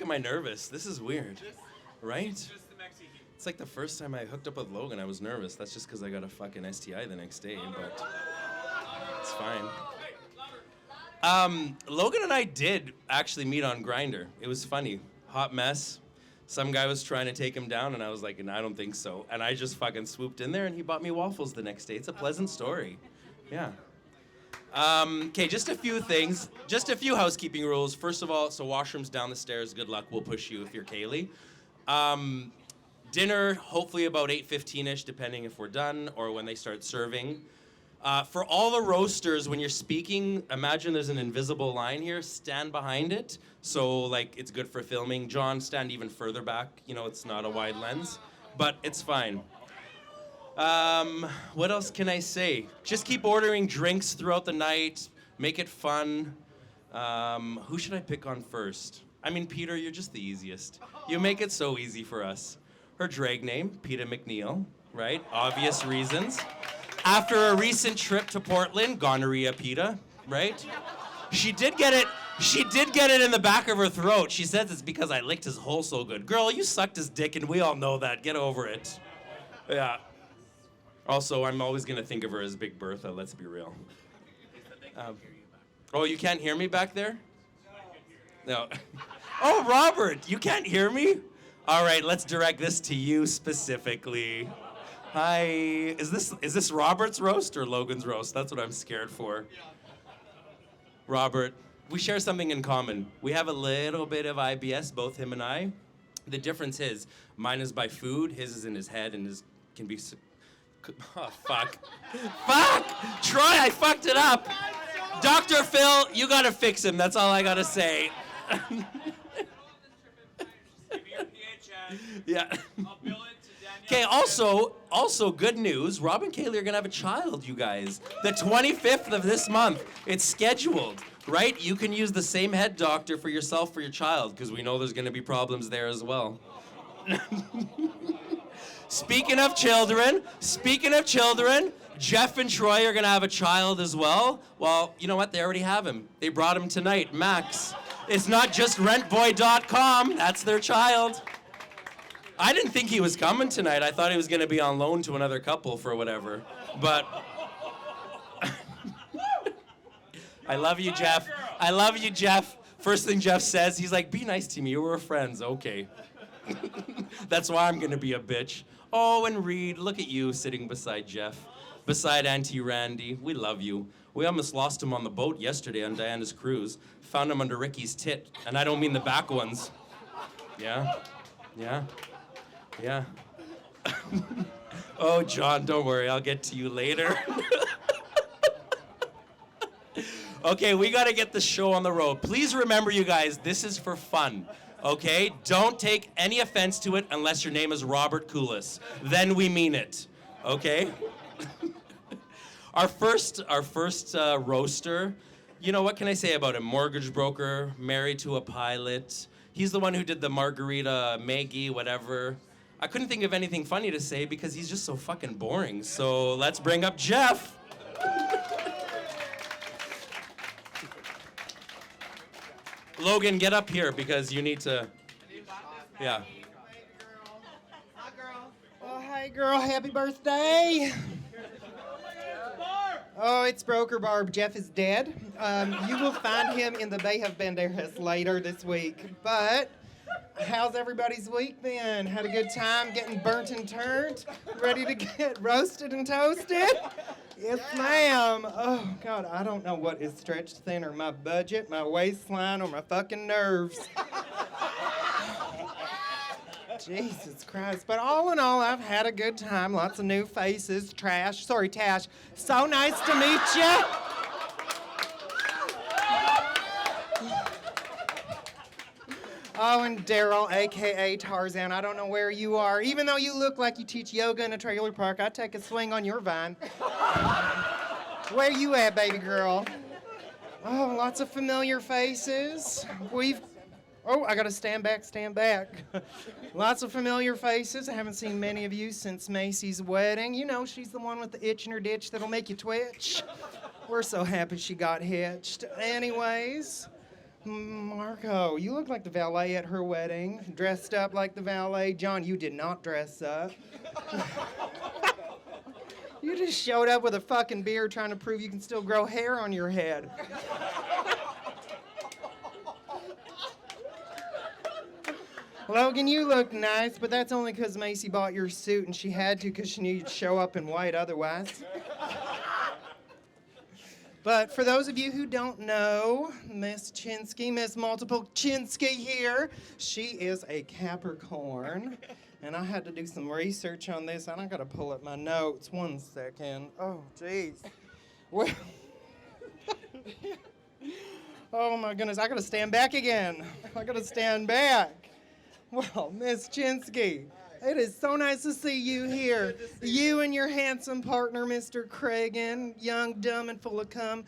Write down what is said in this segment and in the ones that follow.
am I nervous? This is weird, right? It's like the first time I hooked up with Logan, I was nervous. That's just because I got a fucking STI the next day, but it's fine. Logan and I did actually meet on Grindr. It was funny. Hot mess. Some guy was trying to take him down, and I was like, I don't think so. And I just fucking swooped in there, and he bought me waffles the next day. It's a pleasant story. Yeah. Okay, just a few things. Just a few housekeeping rules. First of all, so washrooms down the stairs. Good luck. We'll push you if you're Kaylee. Dinner, hopefully about 8:15-ish, depending if we're done or when they start serving. For all the roasters, when you're speaking, imagine there's an invisible line here. Stand behind it. So, like, it's good for filming. John, stand even further back. You know, it's not a wide lens, but it's fine. What else can I say? Just keep ordering drinks throughout the night. Make it fun. Who should I pick on first? I mean, Peter, you're just the easiest. You make it so easy for us. Her drag name, Peter McNeil, right? Obvious reasons. After a recent trip to Portland, gonorrhea Peta, right? She did get it in the back of her throat. She says it's because I licked his hole so good. Girl, you sucked his dick, and we all know that. Get over it. Yeah. Also, I'm always going to think of her as Big Bertha, let's be real. Oh, you can't hear me back there? No. Oh, Robert, you can't hear me? All right, let's direct this to you specifically. Hi. Is this Robert's roast or Logan's roast? That's what I'm scared for. Robert, we share something in common. We have a little bit of IBS, both him and I. The difference is, mine is by food, his is in his head, and his can be... Oh, fuck. Fuck! Troy, I fucked it up! Dr. Phil, you gotta fix him. That's all I gotta say. Yeah. Okay, also good news. Rob and Kaylee are gonna have a child, you guys. The 25th of this month. It's scheduled, right? You can use the same head doctor for yourself for your child, because we know there's gonna be problems there as well. Speaking of children, Jeff and Troy are gonna have a child as well. Well, you know what? They already have him. They brought him tonight, Max. It's not just rentboy.com. That's their child. I didn't think he was coming tonight. I thought he was gonna be on loan to another couple for whatever. But I love you, Jeff. I love you, Jeff. First thing Jeff says, he's like, be nice to me. We're friends. Okay. That's why I'm gonna be a bitch. Oh, and Reed, look at you sitting beside Jeff, beside Auntie Randy. We love you. We almost lost him on the boat yesterday on Diana's cruise. Found him under Ricky's tit, and I don't mean the back ones. Yeah. Oh, John, don't worry. I'll get to you later. Okay, we gotta get the show on the road. Please remember, you guys, this is for fun. Okay? Don't take any offense to it unless your name is Robert Coulis. Then we mean it. Okay? Our first roaster, you know, what can I say about him? Mortgage broker, married to a pilot. He's the one who did the margarita, Maggie, whatever. I couldn't think of anything funny to say because he's just so fucking boring. So let's bring up Jeff. Logan, get up here because you need to. Yeah. Hi, girl. Oh, hey, girl. Happy birthday. Oh, it's Broker Barb. Jeff is dead. You will find him in the Bay of Banderas later this week. But how's everybody's week been? Had a good time getting burnt and turned? Ready to get roasted and toasted? Yes, ma'am. Oh, God, I don't know what is stretched thinner, my budget, my waistline, or my fucking nerves. Jesus Christ. But all in all, I've had a good time. Lots of new faces. Tash. So nice to meet you. Oh, and Daryl, a.k.a. Tarzan. I don't know where you are. Even though you look like you teach yoga in a trailer park, I'd take a swing on your vine. Where you at, baby girl? Oh, lots of familiar faces. Oh, I gotta stand back. Lots of familiar faces. I haven't seen many of you since Macy's wedding. You know, she's the one with the itch in her ditch that'll make you twitch. We're so happy she got hitched. Anyways, Marco, you look like the valet at her wedding, dressed up like the valet. John, you did not dress up. You just showed up with a fucking beard trying to prove you can still grow hair on your head. Logan, you look nice, but that's only because Macy bought your suit and she had to because she knew you'd show up in white otherwise. But for those of you who don't know, Miss Chinsky, Miss Multiple Chinsky here, she is a Capricorn. And I had to do some research on this, and I gotta pull up my notes. 1 second. Oh, jeez. Well, oh my goodness, I gotta stand back again. I gotta stand back. Well, Miss Chinsky, it is so nice to see you here. You and your handsome partner, Mr. Cragen, young, dumb, and full of cum.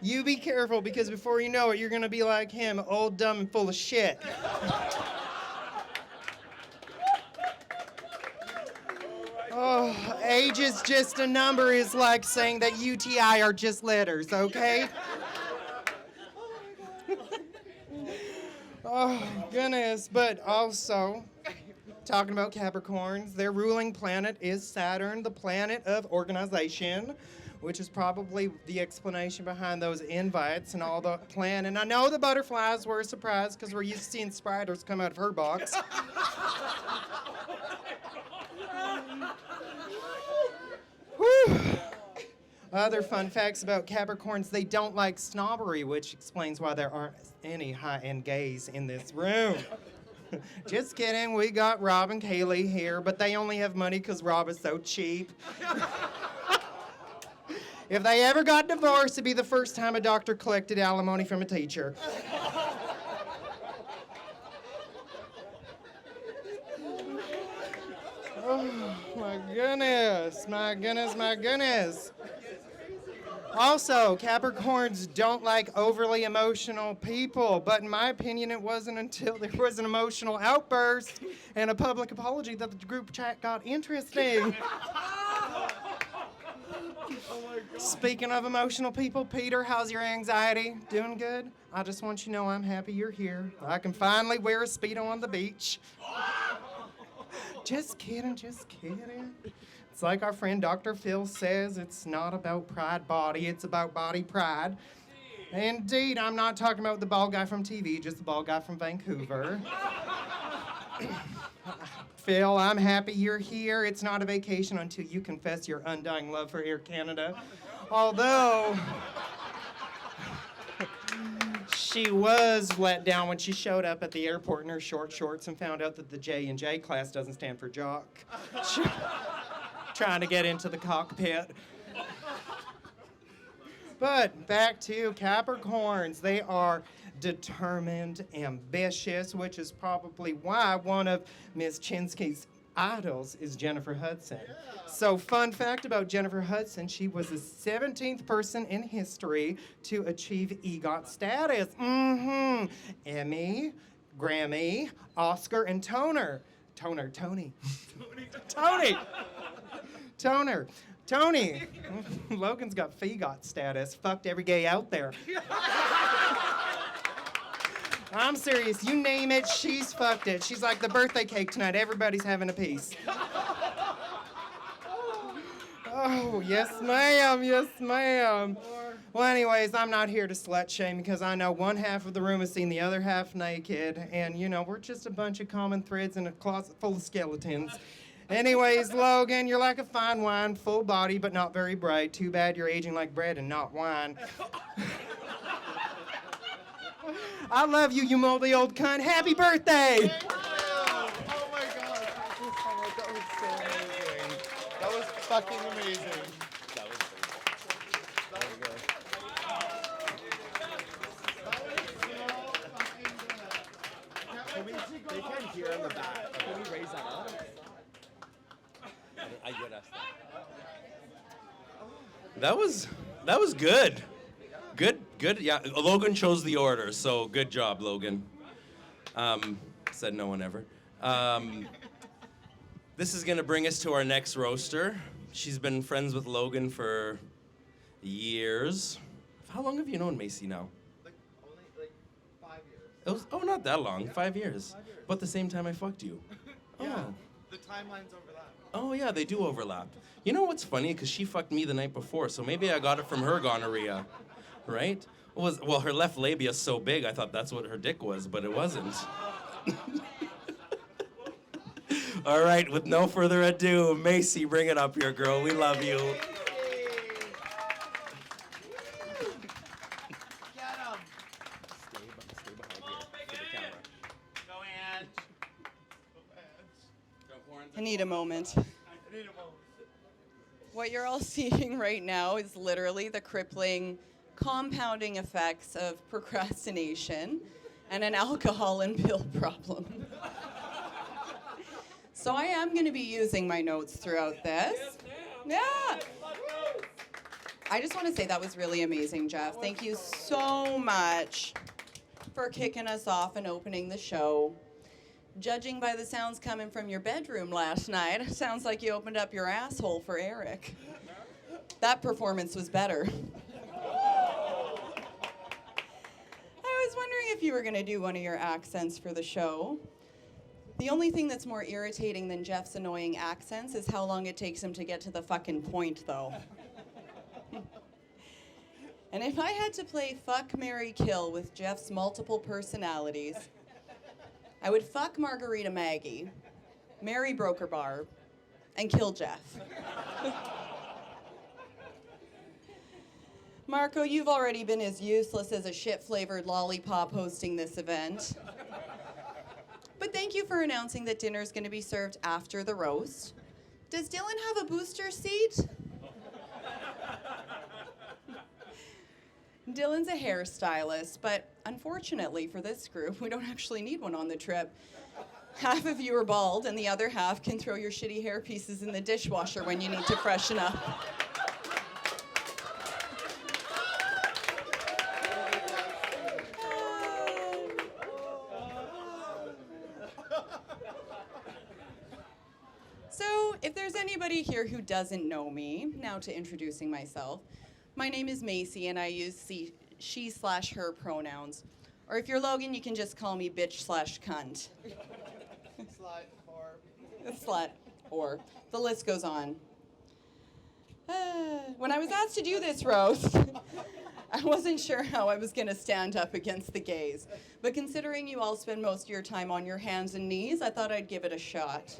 You be careful, because before you know it, you're gonna be like him, old, dumb, and full of shit. Oh, age is just a number is like saying that UTI are just letters, okay? Oh, goodness. But also, talking about Capricorns, their ruling planet is Saturn, the planet of organization, which is probably the explanation behind those invites and all the plan. And I know the butterflies were a surprise because we're used to seeing spiders come out of her box. Whew. Other fun facts about Capricorns, they don't like snobbery, which explains why there aren't any high-end gays in this room. Just kidding, we got Rob and Kaylee here, but they only have money because Rob is so cheap. If they ever got divorced, it'd be the first time a doctor collected alimony from a teacher. Oh, my goodness, my goodness, my goodness. Also, Capricorns don't like overly emotional people, but in my opinion, it wasn't until there was an emotional outburst and a public apology that the group chat got interesting. Speaking of emotional people, Peter, how's your anxiety? Doing good? I just want you to know I'm happy you're here. I can finally wear a Speedo on the beach. Just kidding, just kidding. It's like our friend Dr. Phil says, it's not about pride body, it's about body pride. Indeed, I'm not talking about the bald guy from TV, just the bald guy from Vancouver. Phil, I'm happy you're here. It's not a vacation until you confess your undying love for Air Canada. Although, she was let down when she showed up at the airport in her short shorts and found out that the J&J class doesn't stand for jock. Trying to get into the cockpit. But back to Capricorns. They are determined, ambitious, which is probably why one of Miss Chinsky's idols is Jennifer Hudson. So fun fact about Jennifer Hudson, she was the 17th person in history to achieve EGOT status. Emmy, Grammy, Oscar, and Tony. Logan's got FEGOT status. Fucked every gay out there. I'm serious. You name it, she's fucked it. She's like the birthday cake tonight. Everybody's having a piece. Oh, yes, ma'am. Yes, ma'am. Well, anyways, I'm not here to slut shame because I know one half of the room has seen the other half naked. And, you know, we're just a bunch of common threads in a closet full of skeletons. Anyways, Logan, you're like a fine wine, full body, but not very bright. Too bad you're aging like bread and not wine. I love you, you moldy old cunt. Happy birthday! Oh my God. That was so amazing. That was fucking amazing. That was very good. They can't hear in the back. Can we raise that up? I would ask that. That was good. Good. Yeah, Logan chose the order, so good job, Logan. Said no one ever. This is gonna bring us to our next roaster. She's been friends with Logan for years. How long have you known Macy now? Only 5 years. Not that long. 5 years. 5 years. About the same time I fucked you. Yeah. Oh. The timelines overlap. Oh, yeah, they do overlap. You know what's funny? Because she fucked me the night before, so maybe I got it from her gonorrhea, right? Well, her left labia's so big, I thought that's what her dick was, but it wasn't. All right, with no further ado, Macy, bring it up here, girl. We love you. Get 'em. Stay behind here for the camera. Go, Ange. I need a moment. I need a moment. What you're all seeing right now is literally the crippling, compounding effects of procrastination and an alcohol and pill problem. So I am going to be using my notes throughout this. Yeah. I just want to say that was really amazing, Jeff. Thank you so much for kicking us off and opening the show. Judging by the sounds coming from your bedroom last night, it sounds like you opened up your asshole for Eric. That performance was better. I was wondering if you were going to do one of your accents for the show. The only thing that's more irritating than Jeff's annoying accents is how long it takes him to get to the fucking point, though. And if I had to play Fuck, Marry, Kill with Jeff's multiple personalities, I would fuck Margarita Maggie, marry Broker Barb, and kill Jeff. Marco, you've already been as useless as a shit-flavored lollipop hosting this event. But thank you for announcing that dinner's going to be served after the roast. Does Dylan have a booster seat? Dylan's a hairstylist, but unfortunately for this group, we don't actually need one on the trip. Half of you are bald, and the other half can throw your shitty hair pieces in the dishwasher when you need to freshen up. So, if there's anybody here who doesn't know me, now to introducing myself, my name is Macy, and I use she/her pronouns. Or if you're Logan, you can just call me bitch/cunt. Slut or Slut, or the list goes on. When I was asked to do this roast, I wasn't sure how I was going to stand up against the gays. But considering you all spend most of your time on your hands and knees, I thought I'd give it a shot.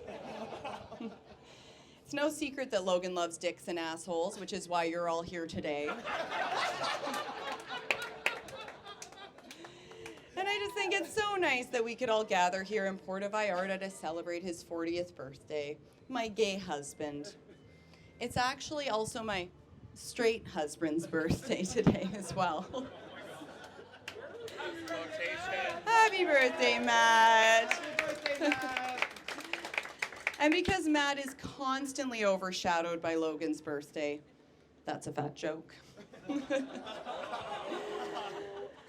It's no secret that Logan loves dicks and assholes, which is why you're all here today. And I just think it's so nice that we could all gather here in Puerto Vallarta to celebrate his 40th birthday, my gay husband. It's actually also my straight husband's birthday today as well. Happy birthday, Matt. Happy birthday, Matt. And because Matt is constantly overshadowed by Logan's birthday, that's a fat joke.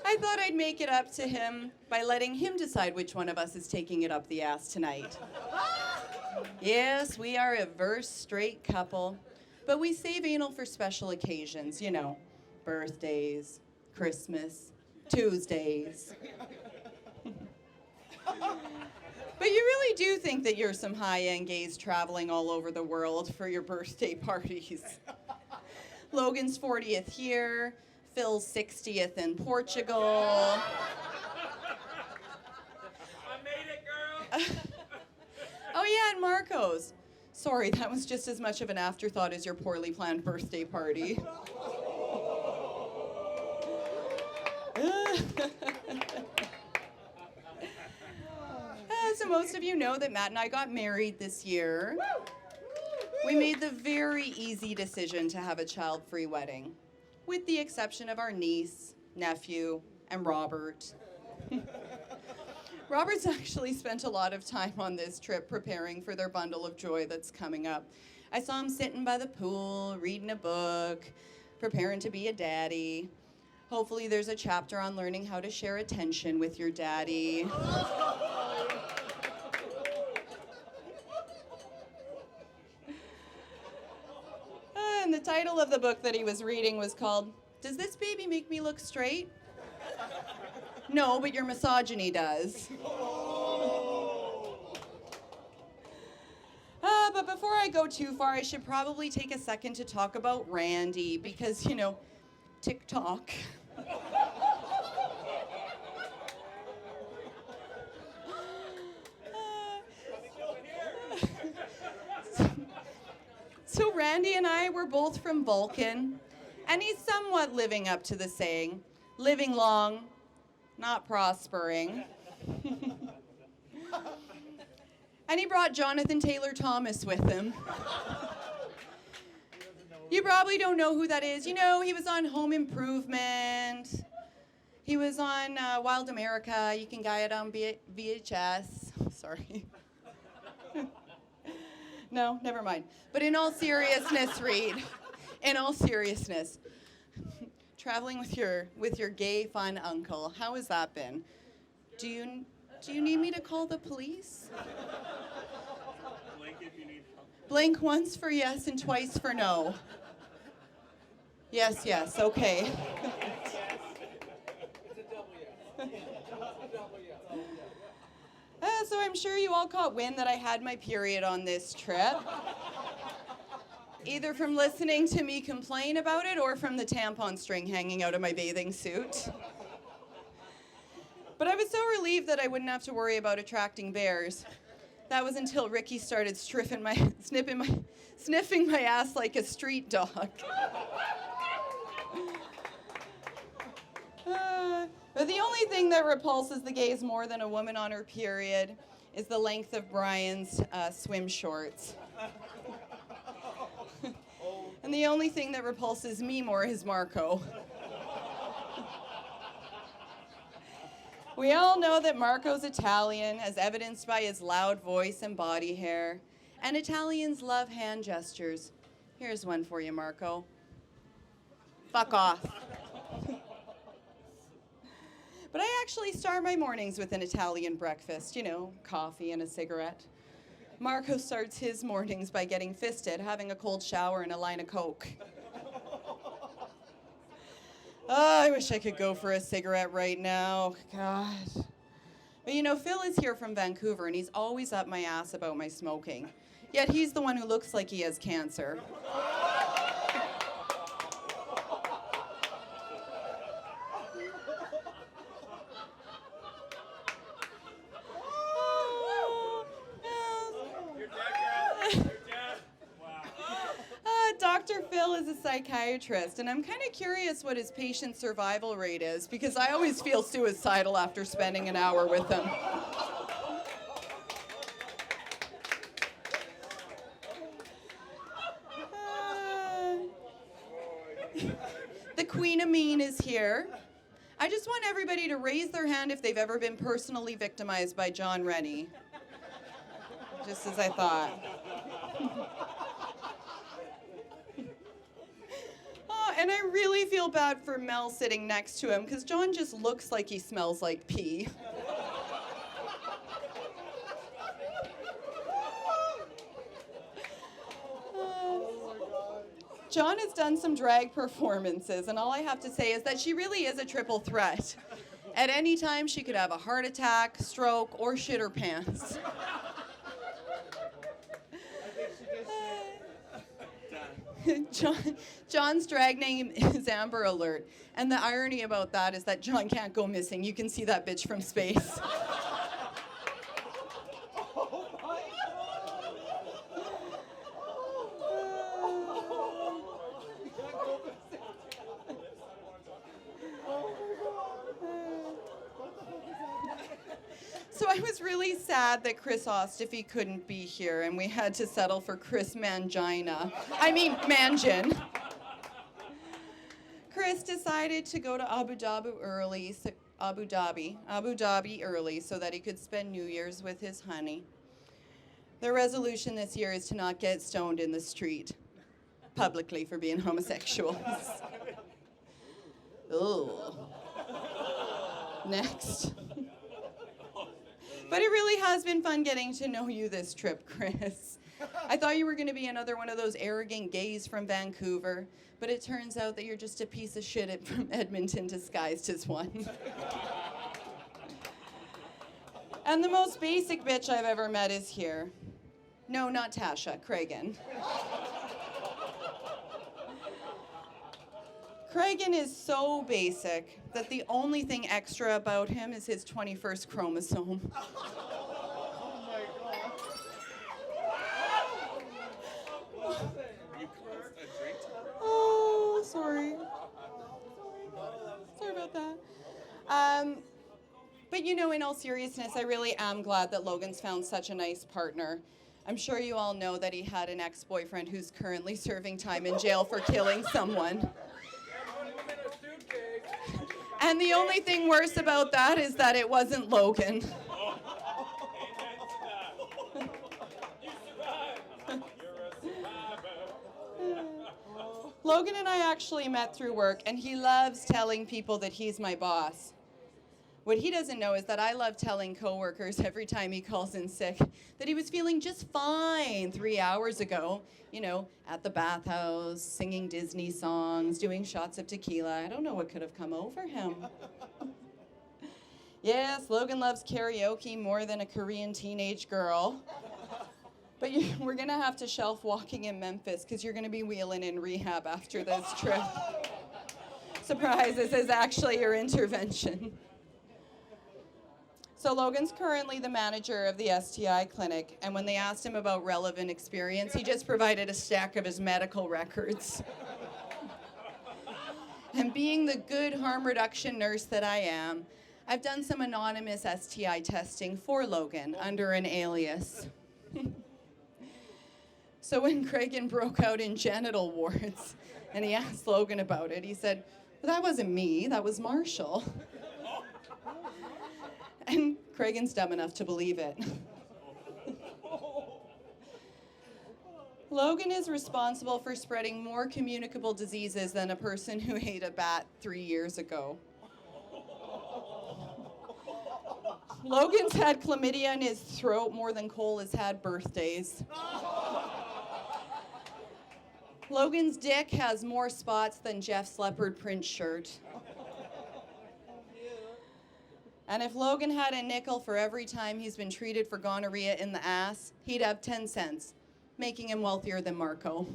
I thought I'd make it up to him by letting him decide which one of us is taking it up the ass tonight. Yes, we are a verse straight couple, but we save anal for special occasions, you know, birthdays, Christmas, Tuesdays. But you really do think that you're some high-end gays traveling all over the world for your birthday parties. Logan's 40th here, Phil's 60th in Portugal. I made it, girl. Oh yeah, and Marco's. Sorry, that was just as much of an afterthought as your poorly planned birthday party. So most of you know that Matt and I got married this year. We made the very easy decision to have a child-free wedding, with the exception of our niece, nephew, and Robert. Robert's actually spent a lot of time on this trip preparing for their bundle of joy that's coming up. I saw him sitting by the pool, reading a book, preparing to be a daddy. Hopefully there's a chapter on learning how to share attention with your daddy. And the title of the book that he was reading was called Does this baby make me look straight? No, but your misogyny does. But before I go too far, I should probably take a second to talk about Randy because, TikTok. So Randy and I were both from Vulcan, and he's somewhat living up to the saying, living long, not prospering. And he brought Jonathan Taylor Thomas with him. You probably don't know who that is. He was on Home Improvement. He was on Wild America. You can buy it on VHS. Sorry. No, never mind. But in all seriousness, Reed, in all seriousness, traveling with your gay fun uncle, how has that been? Do you need me to call the police? Blink if you need help. Blink once for yes and twice for no. Yes, okay. So I'm sure you all caught wind that I had my period on this trip. Either from listening to me complain about it or from the tampon string hanging out of my bathing suit. But I was so relieved that I wouldn't have to worry about attracting bears. That was until Ricky started sniffing my ass like a street dog. But the only thing that repulses the gays more than a woman on her period is the length of Brian's swim shorts. And the only thing that repulses me more is Marco. We all know that Marco's Italian, as evidenced by his loud voice and body hair. And Italians love hand gestures. Here's one for you, Marco. Fuck off. But I actually start my mornings with an Italian breakfast, coffee and a cigarette. Marco starts his mornings by getting fisted, having a cold shower and a line of Coke. Oh, I wish I could go for a cigarette right now. God. But Phil is here from Vancouver, and he's always up my ass about my smoking. Yet he's the one who looks like he has cancer. Dr. Phil is a psychiatrist, and I'm kind of curious what his patient survival rate is, because I always feel suicidal after spending an hour with him. The Queen of Mean is here. I just want everybody to raise their hand if they've ever been personally victimized by John Rennie. Just as I thought. And I really feel bad for Mel sitting next to him, because John just looks like he smells like pee. John has done some drag performances, and all I have to say is that she really is a triple threat. At any time, she could have a heart attack, stroke, or shit her pants. John's drag name is Amber Alert, and the irony about that is that John can't go missing. You can see that bitch from space. So I was really sad that Chris Ostafy couldn't be here, and we had to settle for Chris Mangina. Mangin. Chris decided to go to Abu Dhabi early so that he could spend New Year's with his honey. Their resolution this year is to not get stoned in the street publicly for being homosexuals. Ugh. Next. But it really has been fun getting to know you this trip, Chris. I thought you were going to be another one of those arrogant gays from Vancouver, but it turns out that you're just a piece of shit from Edmonton disguised as one. And the most basic bitch I've ever met is here. No, not Tasha, Cragen. Cragen is so basic that the only thing extra about him is his 21st chromosome. Oh, sorry. Sorry about that. But you know, in all seriousness, I really am glad that Logan's found such a nice partner. I'm sure you all know that he had an ex-boyfriend who's currently serving time in jail for killing someone. And the only thing worse about that is that it wasn't Logan. Logan and I actually met through work, and he loves telling people that he's my boss. What he doesn't know is that I love telling coworkers every time he calls in sick that he was feeling just fine 3 hours ago, you know, at the bathhouse, singing Disney songs, doing shots of tequila. I don't know what could have come over him. Yes, Logan loves karaoke more than a Korean teenage girl. But we're going to have to shelf walking in Memphis because you're going to be wheeling in rehab after this trip. Surprise, this is actually your intervention. So Logan's currently the manager of the STI clinic, and when they asked him about relevant experience, he just provided a stack of his medical records. And being the good harm reduction nurse that I am, I've done some anonymous STI testing for Logan under an alias. So when Cragen broke out in genital warts and he asked Logan about it, he said, "Well, that wasn't me, that was Marshall." And Cragen's dumb enough to believe it. Logan is responsible for spreading more communicable diseases than a person who ate a bat 3 years ago. Logan's had chlamydia in his throat more than Cole has had birthdays. Logan's dick has more spots than Jeff's leopard print shirt. And if Logan had a nickel for every time he's been treated for gonorrhea in the ass, he'd have 10 cents, making him wealthier than Marco.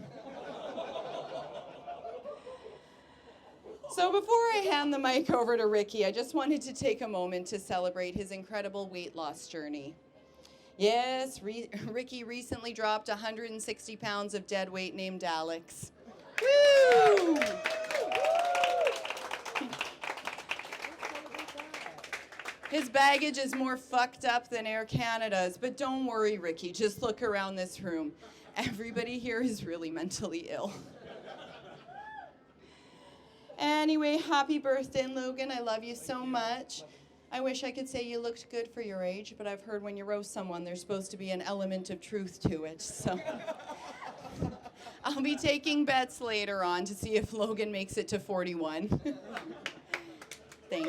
So before I hand the mic over to Ricky, I just wanted to take a moment to celebrate his incredible weight loss journey. Yes, Ricky recently dropped 160 pounds of dead weight named Alex. Woo! His baggage is more fucked up than Air Canada's, but don't worry, Ricky, just look around this room. Everybody here is really mentally ill. Anyway, happy birthday, Logan. I love you so much. I wish I could say you looked good for your age, but I've heard when you roast someone, there's supposed to be an element of truth to it, so. I'll be taking bets later on to see if Logan makes it to 41. Thanks, everyone.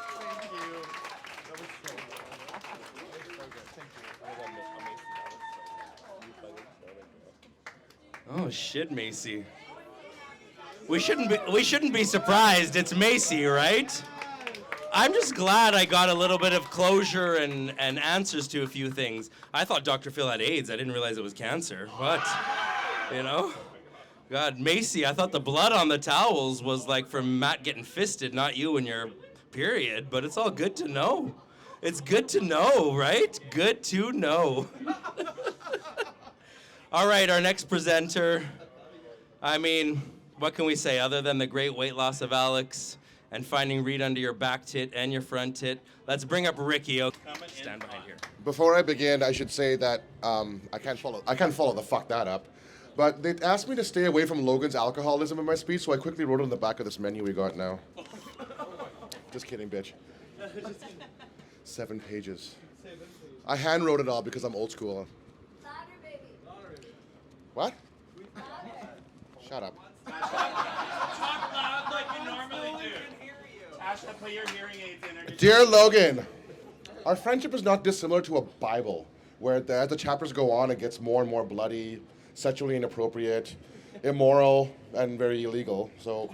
Thank you. That was so good. Thank you. Oh shit, Macy. We shouldn't be surprised. It's Macy, right? I'm just glad I got a little bit of closure and answers to a few things. I thought Dr. Phil had AIDS. I didn't realize it was cancer. But, you know? God, Macy, I thought the blood on the towels was like from Matt getting fisted, not you and your period. But it's all good to know. It's good to know, right? Good to know. All right, our next presenter. I mean, what can we say other than the great weight loss of Alex and finding Reed under your back tit and your front tit? Let's bring up Ricky. Stand behind here. Before I begin, I should say that I can't follow the fuck that up. But they asked me to stay away from Logan's alcoholism in my speech, so I quickly wrote it on the back of this menu we got now. Just kidding, bitch. 7 pages. I hand wrote it all because I'm old school. Louder, baby. What? Shut up. Talk loud like you normally do. Ashley, put your hearing aids in. Dear Logan, our friendship is not dissimilar to a Bible, where as the chapters go on, it gets more and more bloody, sexually inappropriate, immoral, and very illegal. So,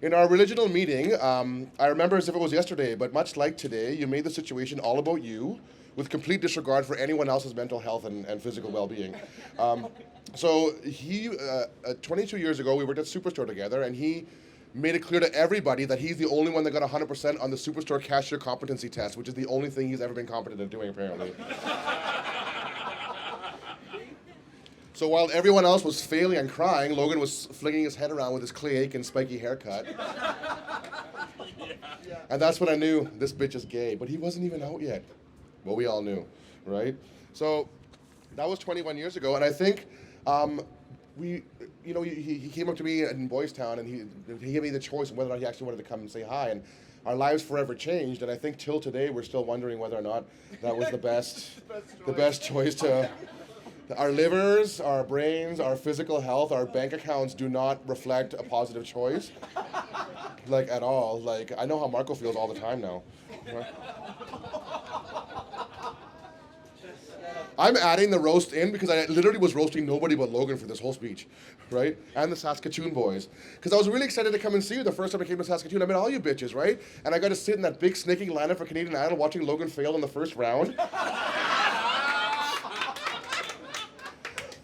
in our religional meeting, I remember as if it was yesterday, but much like today, you made the situation all about you, with complete disregard for anyone else's mental health and physical well-being. So he, 22 years ago, we worked at Superstore together, and he made it clear to everybody that he's the only one that got 100% on the Superstore cashier competency test, which is the only thing he's ever been competent at doing, apparently. So while everyone else was failing and crying, Logan was flinging his head around with his Clay Aiken spiky haircut. And that's when I knew this bitch is gay, but he wasn't even out yet. Well, we all knew, right? So that was 21 years ago, and I think he came up to me in Boys Town, and he gave me the choice of whether or not he actually wanted to come and say hi, and our lives forever changed, and I think till today we're still wondering whether or not that was the best choice to. Our livers, our brains, our physical health, our bank accounts do not reflect a positive choice, like at all. Like I know how Marco feels all the time now. Right? I'm adding the roast in because I literally was roasting nobody but Logan for this whole speech, right? And the Saskatoon boys. Because I was really excited to come and see you the first time I came to Saskatoon. I met all you bitches, right? And I got to sit in that big snaking lineup for Canadian Idol watching Logan fail in the first round.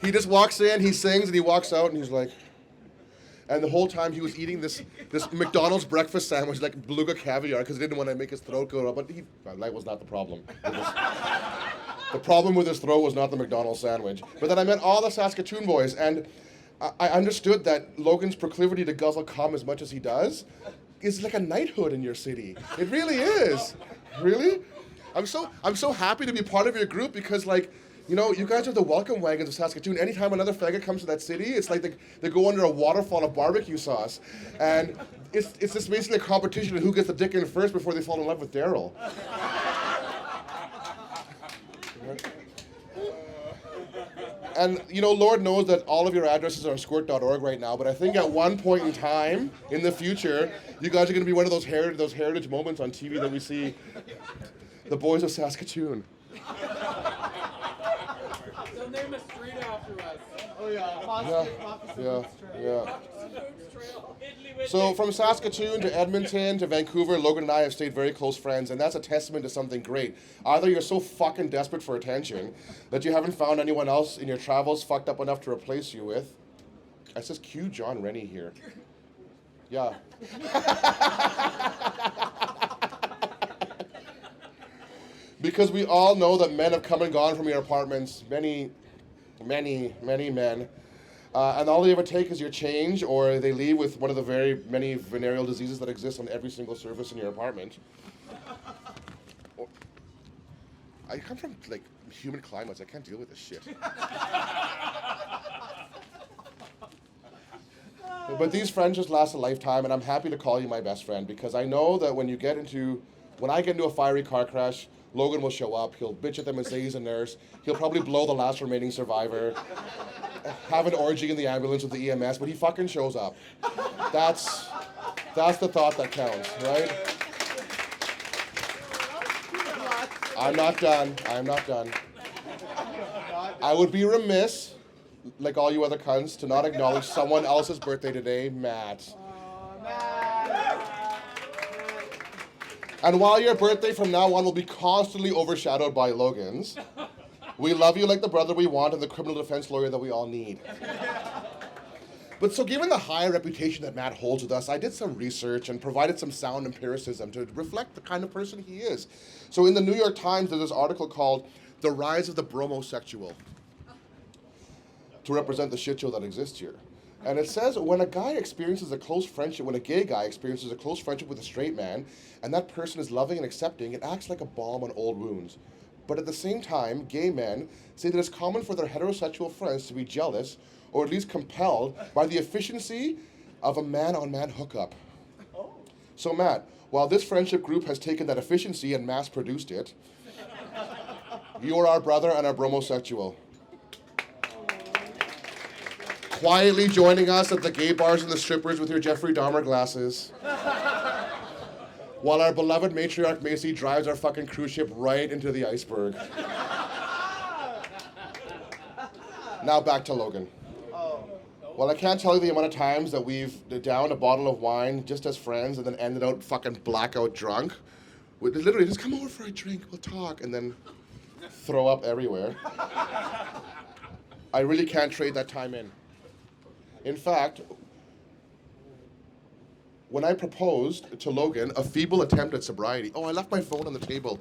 He just walks in, he sings, and he walks out, and he's like... And the whole time he was eating this McDonald's breakfast sandwich, like beluga caviar, because he didn't want to make his throat go up. But that was not the problem. The problem with his throat was not the McDonald's sandwich. But then I met all the Saskatoon boys, and I understood that Logan's proclivity to guzzle cum as much as he does is like a knighthood in your city. It really is. Really? I'm so happy to be part of your group because, like, you know, you guys are the welcome wagons of Saskatoon. Anytime another faggot comes to that city, it's like they go under a waterfall of barbecue sauce. And it's just basically a competition of who gets the dick in first before they fall in love with Daryl. And, you know, Lord knows that all of your addresses are on squirt.org right now, but I think at one point in time, in the future, you guys are going to be one of those heritage moments on TV that we see. The boys of Saskatoon. They'll name a street after us. Oh yeah. Yeah. So from Saskatoon to Edmonton to Vancouver, Logan and I have stayed very close friends, and that's a testament to something great. Either you're so fucking desperate for attention that you haven't found anyone else in your travels fucked up enough to replace you with. It says cue John Rennie here. Yeah. Because we all know that men have come and gone from your apartments, many men. And all they ever take is your change, or they leave with one of the very many venereal diseases that exist on every single surface in your apartment. I come from, like, humid climates. I can't deal with this shit. But these friendships last a lifetime, and I'm happy to call you my best friend, because I know that when I get into a fiery car crash, Logan will show up. He'll bitch at them and say he's a nurse. He'll probably blow the last remaining survivor. Have an orgy in the ambulance with the EMS, but he fucking shows up. That's the thought that counts, right? I'm not done. I would be remiss, like all you other cunts, to not acknowledge someone else's birthday today, Matt. And while your birthday from now on will be constantly overshadowed by Logan's, we love you like the brother we want and the criminal defense lawyer that we all need. But so given the high reputation that Matt holds with us, I did some research and provided some sound empiricism to reflect the kind of person he is. So in the New York Times, there's this article called The Rise of the Bromosexual, to represent the shit show that exists here. And it says when a gay guy experiences a close friendship with a straight man, and that person is loving and accepting, it acts like a balm on old wounds. But at the same time, gay men say that it's common for their heterosexual friends to be jealous, or at least compelled, by the efficiency of a man-on-man hookup. So Matt, while this friendship group has taken that efficiency and mass-produced it, you are our brother and our bromosexual. Quietly joining us at the gay bars and the strippers with your Jeffrey Dahmer glasses. while our beloved matriarch Macy drives our fucking cruise ship right into the iceberg. Now back to Logan. Well, I can't tell you the amount of times that we've downed a bottle of wine just as friends and then ended out fucking blackout drunk. We literally just come over for a drink, we'll talk, and then throw up everywhere. I really can't trade that time in. In fact, when I proposed to Logan, a feeble attempt at sobriety. Oh, I left my phone on the table.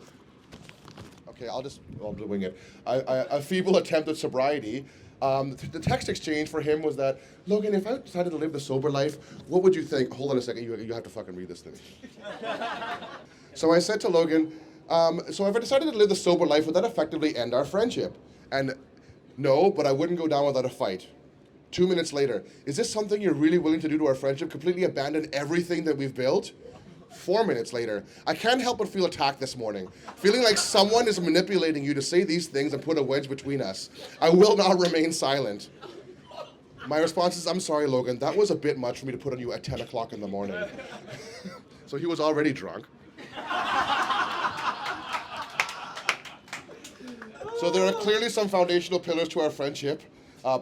Okay, I'll wing it. A feeble attempt at sobriety. The text exchange for him was that, Logan, if I decided to live the sober life, what would you think? Hold on a second, you have to fucking read this to me. So I said to Logan, so if I decided to live the sober life, would that effectively end our friendship? And no, but I wouldn't go down without a fight. 2 minutes later, is this something you're really willing to do to our friendship? Completely abandon everything that we've built? 4 minutes later, I can't help but feel attacked this morning, feeling like someone is manipulating you to say these things and put a wedge between us. I will not remain silent. My response is, I'm sorry, Logan, that was a bit much for me to put on you at 10 o'clock in the morning. So he was already drunk. So there are clearly some foundational pillars to our friendship.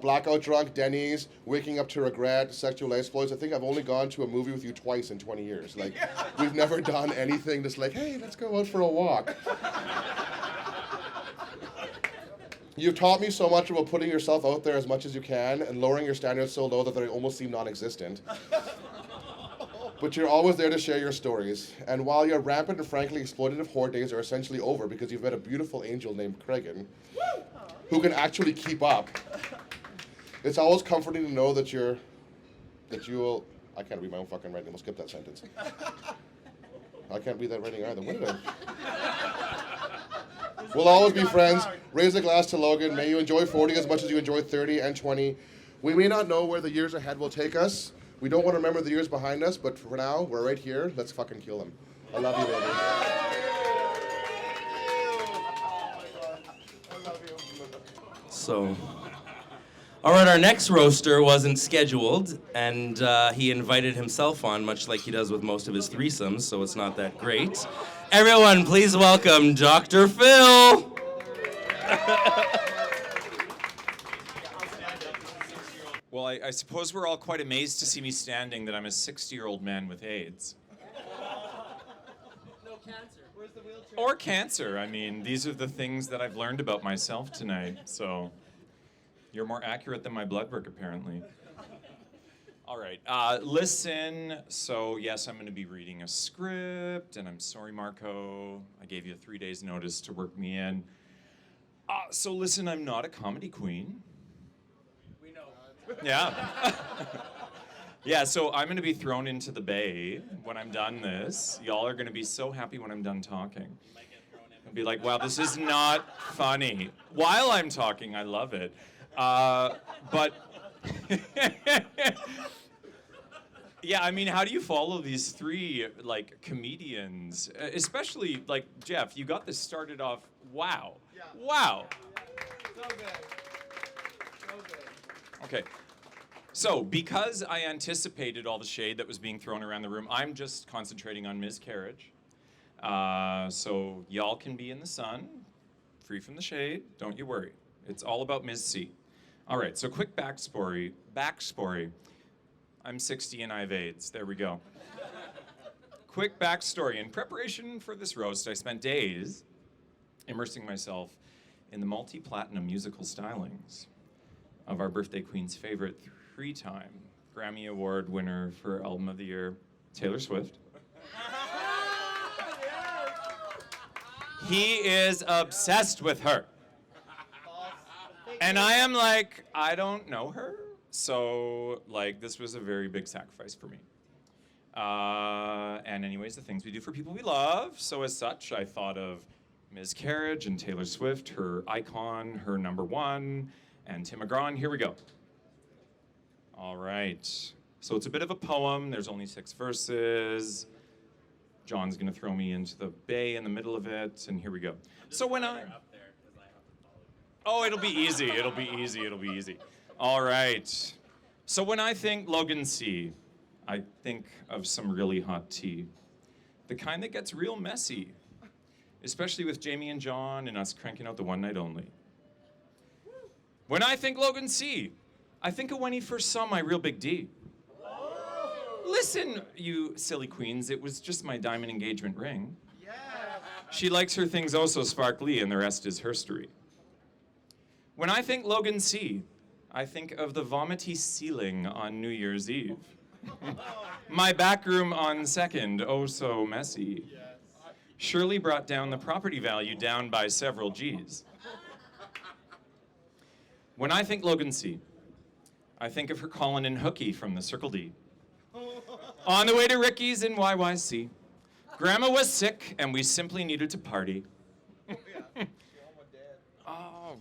Blackout drunk, Denny's, waking up to regret, sexual exploits. I think I've only gone to a movie with you twice in 20 years. Like, we've never done anything that's like, hey, let's go out for a walk. You've taught me so much about putting yourself out there as much as you can and lowering your standards so low that they almost seem non-existent. But you're always there to share your stories. And while your rampant and frankly exploitative whore days are essentially over because you've met a beautiful angel named Cregan, who can actually keep up, it's always comforting to know that you will, I can't read my own fucking writing, we'll skip that sentence. I can't read that writing either, what did I? We'll always be friends. Raise a glass to Logan. May you enjoy 40 as much as you enjoyed 30 and 20. We may not know where the years ahead will take us. We don't want to remember the years behind us, but for now, we're right here. Let's fucking kill them. I love you, baby. So, all right, our next roaster wasn't scheduled, and he invited himself on, much like he does with most of his threesomes, so it's not that great. Everyone, please welcome Dr. Phil. Well, I suppose we're all quite amazed to see me standing that I'm a 60-year-old man with AIDS. No cancer. Where's the wheelchair? Or cancer. I mean, these are the things that I've learned about myself tonight, so you're more accurate than my blood work, apparently. All right, listen. So, yes, I'm going to be reading a script, and I'm sorry, Marco. I gave you 3 days' notice to work me in. So, listen, I'm not a comedy queen. We know. Yeah. Yeah, so I'm going to be thrown into the bay when I'm done this. Y'all are going to be so happy when I'm done talking. I'll be like, wow, this is not funny. While I'm talking, I love it. But... Yeah, I mean, how do you follow these three, like, comedians? Especially, like, Jeff, you got this started off, wow. Yeah. Wow. So good. So good. Okay. So, because I anticipated all the shade that was being thrown around the room, I'm just concentrating on miscarriage. So, y'all can be in the sun, free from the shade, don't you worry. It's all about Ms. C. All right, so quick backstory. I'm 60 and I have AIDS. There we go. Quick backstory. In preparation for this roast, I spent days immersing myself in the multi-platinum musical stylings of our birthday queen's favorite three-time Grammy Award winner for Album of the Year, Taylor Swift. He is obsessed with her. And I am like, I don't know her. So, like, this was a very big sacrifice for me. And anyways, the things we do for people we love. So as such, I thought of Ms. Carriage and Taylor Swift, her icon, her number one, and Tim McGraw. Here we go. All right. So it's a bit of a poem. There's only 6 verses. John's going to throw me into the bay in the middle of it. And here we go. So when I... Oh, it'll be easy. It'll be easy. It'll be easy. All right. So when I think Logan C, I think of some really hot tea. The kind that gets real messy, especially with Jamie and John and us cranking out the one night only. When I think Logan C, I think of when he first saw my real big D. Listen, you silly queens, it was just my diamond engagement ring. She likes her things oh so sparkly, and the rest is herstory. When I think Logan C, I think of the vomity ceiling on New Year's Eve. My back room on 2nd, oh so messy. Surely brought down the property value down by several G's. When I think Logan C, I think of her calling in Hooky from the Circle D. On the way to Ricky's in YYC. Grandma was sick, and we simply needed to party. Oh,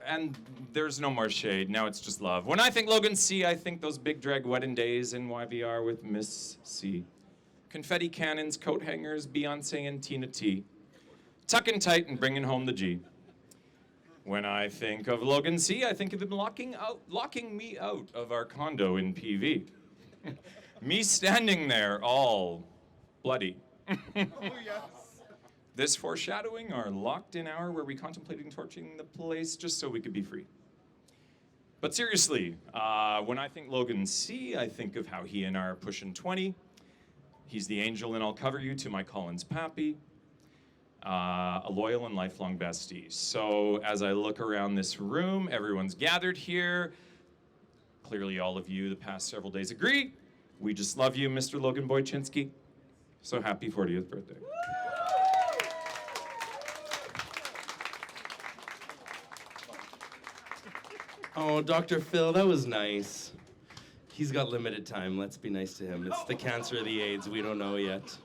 and there's no more shade. Now it's just love. When I think Logan C, I think those big drag wedding days in YVR with Miss C. Confetti cannons, coat hangers, Beyonce and Tina T. Tucking tight and bringing home the G. When I think of Logan C, I think of him locking me out of our condo in PV. Me standing there all bloody. This foreshadowing our locked-in hour where we contemplated torching the place just so we could be free. But seriously, when I think Logan C, I think of how he and I are pushing 20. He's the angel and I'll cover you to my Collins Pappy. A loyal and lifelong bestie. So as I look around this room, everyone's gathered here. Clearly all of you the past several days agree. We just love you, Mr. Logan Boychinsky. So happy 40th birthday. Oh, Dr. Phil, that was nice. He's got limited time. Let's be nice to him. It's the cancer or the AIDS. We don't know yet.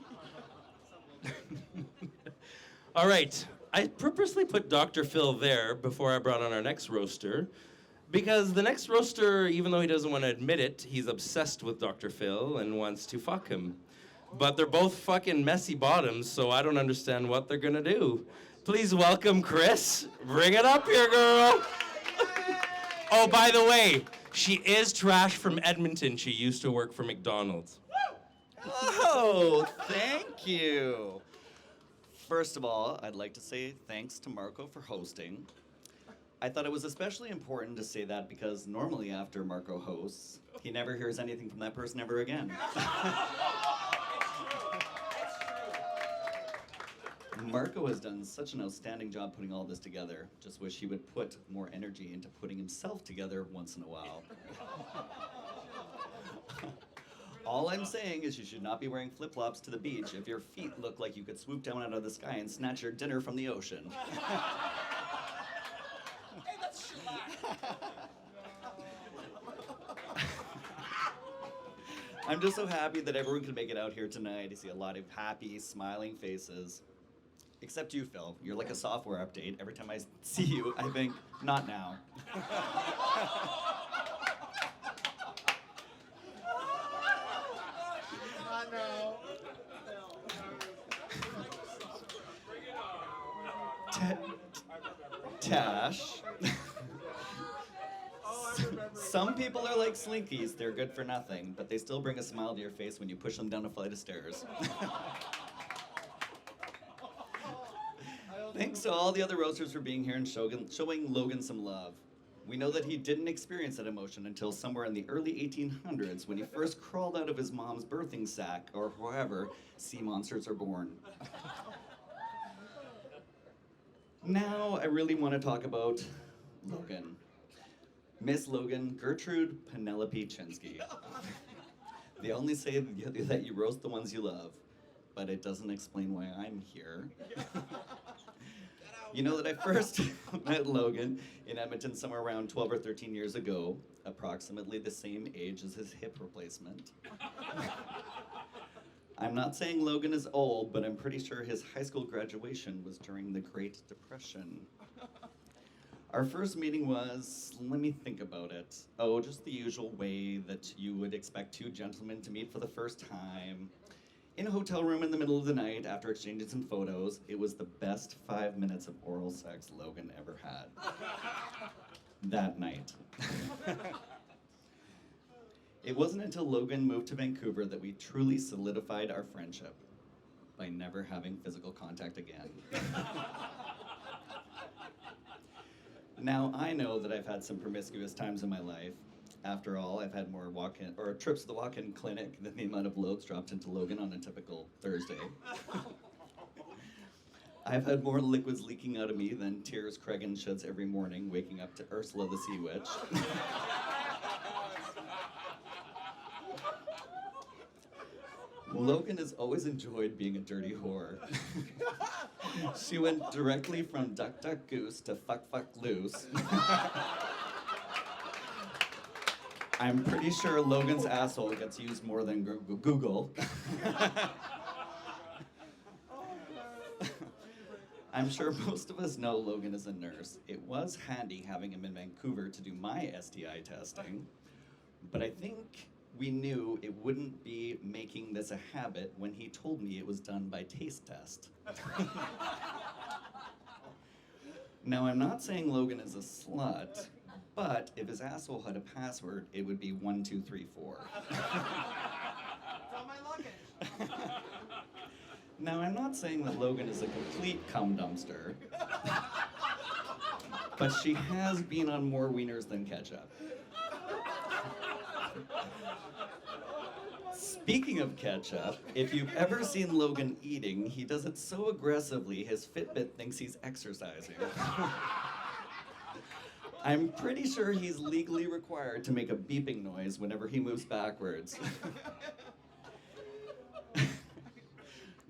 All right. I purposely put Dr. Phil there before I brought on our next roaster because the next roaster, even though he doesn't want to admit it, he's obsessed with Dr. Phil and wants to fuck him. But they're both fucking messy bottoms, so I don't understand what they're gonna do. Please welcome Chris. Bring it up here, girl. Oh, by the way, she is trash from Edmonton. She used to work for McDonald's. Oh, thank you. First of all, I'd like to say thanks to Marco for hosting. I thought it was especially important to say that because normally after Marco hosts, he never hears anything from that person ever again. Marco has done such an outstanding job putting all this together. Just wish he would put more energy into putting himself together once in a while. All I'm saying is you should not be wearing flip-flops to the beach if your feet look like you could swoop down out of the sky and snatch your dinner from the ocean. Hey, that's shellac. I'm just so happy that everyone could make it out here tonight to see a lot of happy, smiling faces. Except you, Phil. You're like a software update. Every time I see you, I think, not now. Not now. Tash. Some people are like slinkies. They're good for nothing, but they still bring a smile to your face when you push them down a flight of stairs. Thanks to all the other roasters for being here and showing Logan some love. We know that he didn't experience that emotion until somewhere in the early 1800s when he first crawled out of his mom's birthing sack, or however sea monsters are born. Now I really want to talk about Logan. Miss Logan Gertrude Penelope Chinsky. They only say that you roast the ones you love, but it doesn't explain why I'm here. You know that I first met Logan in Edmonton somewhere around 12 or 13 years ago, approximately the same age as his hip replacement. I'm not saying Logan is old, but I'm pretty sure his high school graduation was during the Great Depression. Our first meeting was, let me think about it. Oh, just the usual way that you would expect two gentlemen to meet for the first time. In a hotel room in the middle of the night, after exchanging some photos, it was the best 5 minutes of oral sex Logan ever had. That night. It wasn't until Logan moved to Vancouver that we truly solidified our friendship. By by never having physical contact again. Now, I know that I've had some promiscuous times in my life. After all, I've had more walk-in or trips to the walk-in clinic than the amount of loads dropped into Logan on a typical Thursday. I've had more liquids leaking out of me than tears Cregan sheds every morning waking up to Ursula the Sea Witch. Logan has always enjoyed being a dirty whore. She went directly from duck, duck, goose to fuck, fuck, loose. I'm pretty sure Logan's asshole gets used more than Google. I'm sure most of us know Logan is a nurse. It was handy having him in Vancouver to do my STI testing, but I think we knew it wouldn't be making this a habit when he told me it was done by taste test. Now, I'm not saying Logan is a slut, but if his asshole had a password, it would be 1234. On my luggage. Now, I'm not saying that Logan is a complete cum dumpster, but she has been on more wieners than ketchup. Speaking of ketchup, if you've ever seen Logan eating, he does it so aggressively his Fitbit thinks he's exercising. I'm pretty sure he's legally required to make a beeping noise whenever he moves backwards.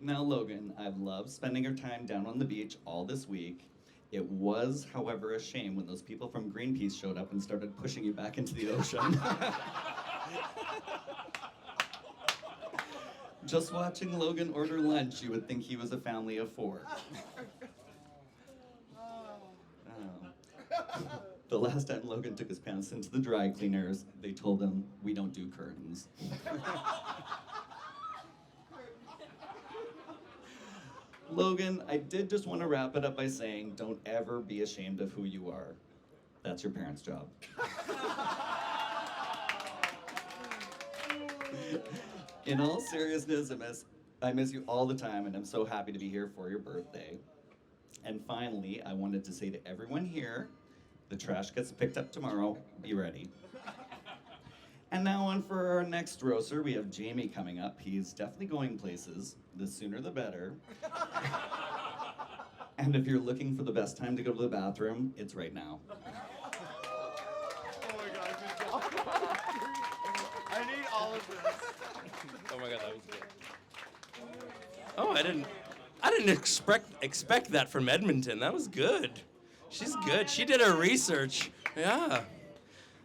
Now, Logan, I've loved spending our time down on the beach all this week. It was, however, a shame when those people from Greenpeace showed up and started pushing you back into the ocean. Just watching Logan order lunch, you would think he was a family of 4. The last time Logan took his pants into the dry cleaners, they told him, "We don't do curtains." Logan, I did just want to wrap it up by saying, don't ever be ashamed of who you are. That's your parents' job. In all seriousness, I miss you all the time, and I'm so happy to be here for your birthday. And finally, I wanted to say to everyone here, the trash gets picked up tomorrow. Be ready. And now on for our next roaster, we have Jamie coming up. He's definitely going places. The sooner the better. And if you're looking for the best time to go to the bathroom, it's right now. Oh my god, good job. I need all of this. Oh my god, that was good. Oh, I didn't expect that from Edmonton. That was good. She's good. She did her research. Yeah.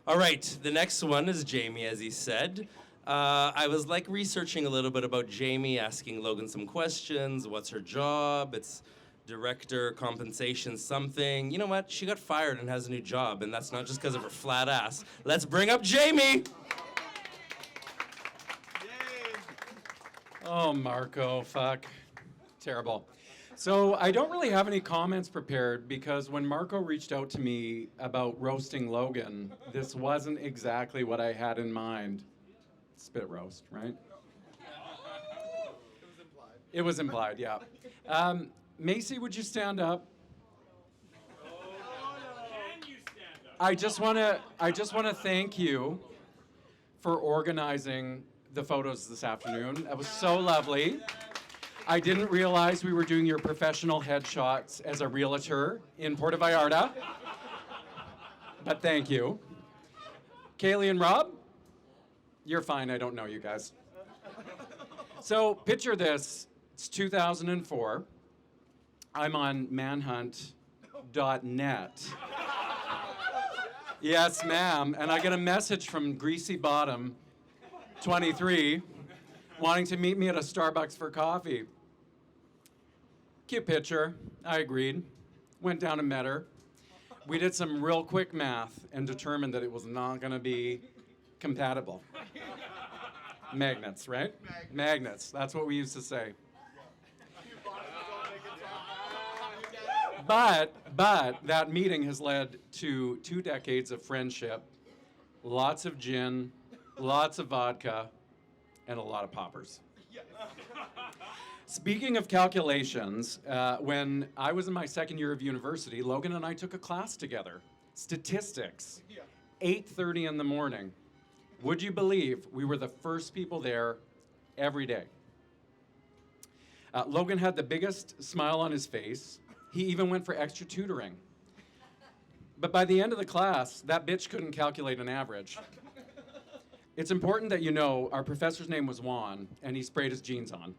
All right, the next one is Jamie, as he said. I was like researching a little bit about Jamie, asking Logan some questions. What's her job? It's director, compensation, something. You know what? She got fired and has a new job, and that's not just because of her flat ass. Let's bring up Jamie. Oh, Marco, fuck. Terrible. So I don't really have any comments prepared because when Marco reached out to me about roasting Logan, this wasn't exactly what I had in mind. Spit roast, right? It was implied, yeah. Macy, would you stand up? I just want to thank you for organizing the photos this afternoon. That was so lovely. I didn't realize we were doing your professional headshots as a realtor in Puerto Vallarta, but thank you. Kaylee and Rob, you're fine, I don't know you guys. So picture this, it's 2004. I'm on manhunt.net. Yes, ma'am, and I get a message from Greasy Bottom 23 wanting to meet me at a Starbucks for coffee. Cute picture. I agreed. Went down and met her. We did some real quick math and determined that it was not going to be compatible. Magnets, right? Magnets. That's what we used to say. But that meeting has led to 2 decades of friendship, lots of gin, lots of vodka, and a lot of poppers. Speaking of calculations, when I was in my second year of university, Logan and I took a class together, statistics, 8:30 in the morning. Would you believe we were the first people there every day? Logan had the biggest smile on his face. He even went for extra tutoring. But by the end of the class, that bitch couldn't calculate an average. It's important that you know our professor's name was Juan, and he sprayed his jeans on.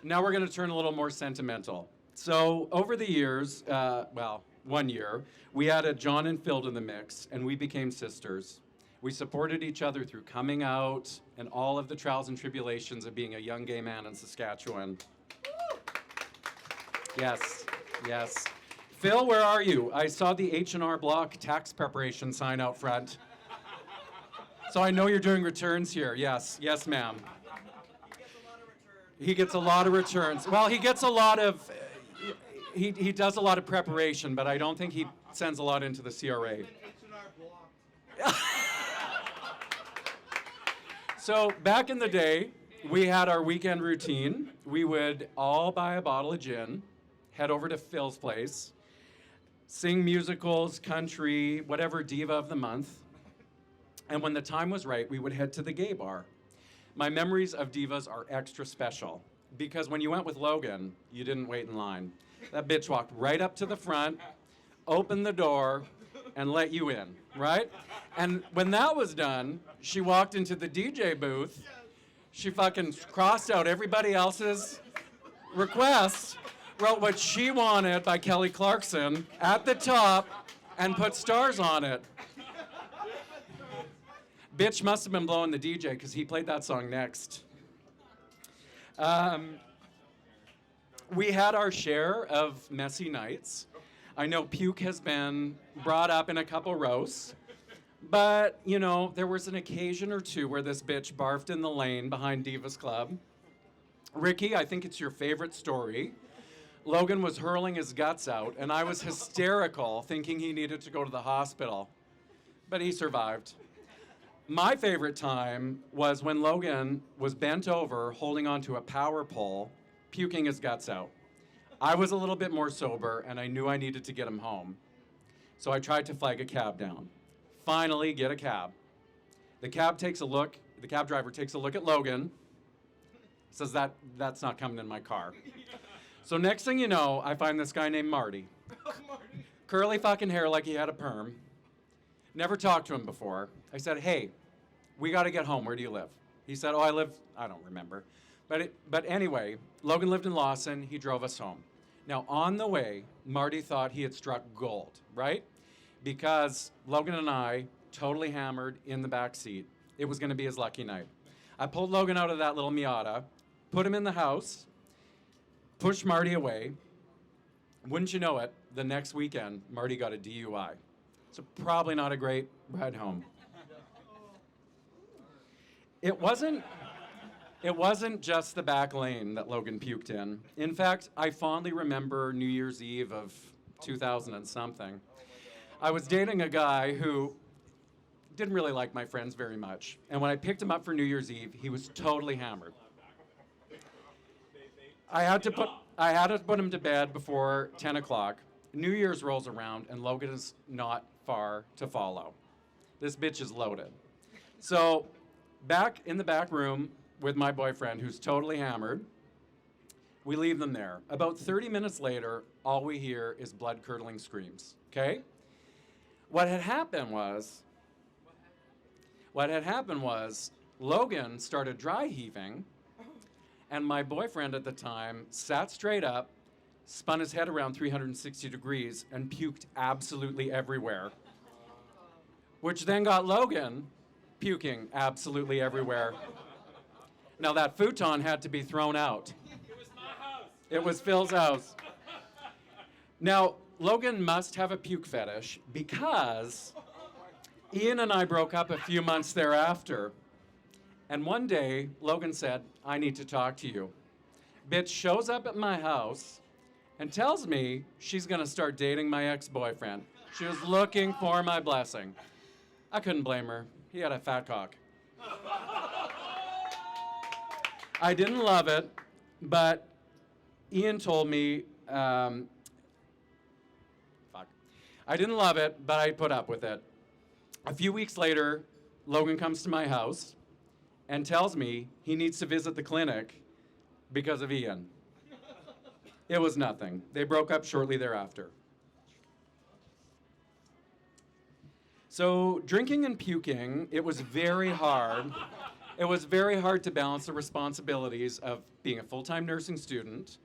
Now we're going to turn a little more sentimental. So over the years, 1 year, we added John and Phil to the mix, and we became sisters. We supported each other through coming out and all of the trials and tribulations of being a young gay man in Saskatchewan. Yes, yes. Phil, where are you? I saw the H&R Block tax preparation sign out front. So I know you're doing returns here. Yes, yes, ma'am. He gets a lot of returns. Well, he gets a lot of, he does a lot of preparation, but I don't think he sends a lot into the CRA. So back in the day, we had our weekend routine. We would all buy a bottle of gin, head over to Phil's place, sing musicals, country, whatever diva of the month. And when the time was right, we would head to the gay bar. My memories of divas are extra special because when you went with Logan, you didn't wait in line. That bitch walked right up to the front, opened the door, and let you in, right? And when that was done, she walked into the DJ booth. She fucking crossed out everybody else's requests, wrote What She Wanted by Kelly Clarkson at the top, and put stars on it. Bitch must have been blowing the DJ because he played that song next. We had our share of messy nights. I know puke has been brought up in a couple roasts, but, you know, there was an occasion or two where this bitch barfed in the lane behind Divas Club. Ricky, I think it's your favorite story. Logan was hurling his guts out, and I was hysterical, thinking he needed to go to the hospital, but he survived. My favorite time was when Logan was bent over, holding onto a power pole, puking his guts out. I was a little bit more sober, and I knew I needed to get him home. So I tried to flag a cab down. Finally, get a cab. The cab driver takes a look at Logan, says that's not coming in my car. So next thing you know, I find this guy named Marty. Curly fucking hair like he had a perm. Never talked to him before. I said, hey, we got to get home. Where do you live? He said, I don't remember. But anyway, Logan lived in Lawson. He drove us home. Now, on the way, Marty thought he had struck gold, right? Because Logan and I, totally hammered in the back seat. It was going to be his lucky night. I pulled Logan out of that little Miata, put him in the house, pushed Marty away. Wouldn't you know it, the next weekend, Marty got a DUI. So probably not a great ride home. It wasn't just the back lane that Logan puked in. In fact, I fondly remember New Year's Eve of 2000 and something. I was dating a guy who didn't really like my friends very much. And when I picked him up for New Year's Eve, he was totally hammered. I had to put him to bed before 10 o'clock. New Year's rolls around, and Logan is not far to follow. This bitch is loaded. So, back in the back room with my boyfriend, who's totally hammered, we leave them there. About 30 minutes later, all we hear is blood-curdling screams, okay? What had happened was Logan started dry heaving, and my boyfriend at the time sat straight up, spun his head around 360 degrees, and puked absolutely everywhere. Which then got Logan puking absolutely everywhere. Now that futon had to be thrown out. It was my house. It was Phil's house. Now, Logan must have a puke fetish because Ian and I broke up a few months thereafter. And one day, Logan said, I need to talk to you. Bitch shows up at my house and tells me she's gonna start dating my ex-boyfriend. She was looking for my blessing. I couldn't blame her. He had a fat cock. I didn't love it, but Ian told me, fuck. I didn't love it, but I put up with it. A few weeks later, Logan comes to my house and tells me he needs to visit the clinic because of Ian. It was nothing. They broke up shortly thereafter. So drinking and puking, it was very hard. It was very hard to balance the responsibilities of being a full-time nursing student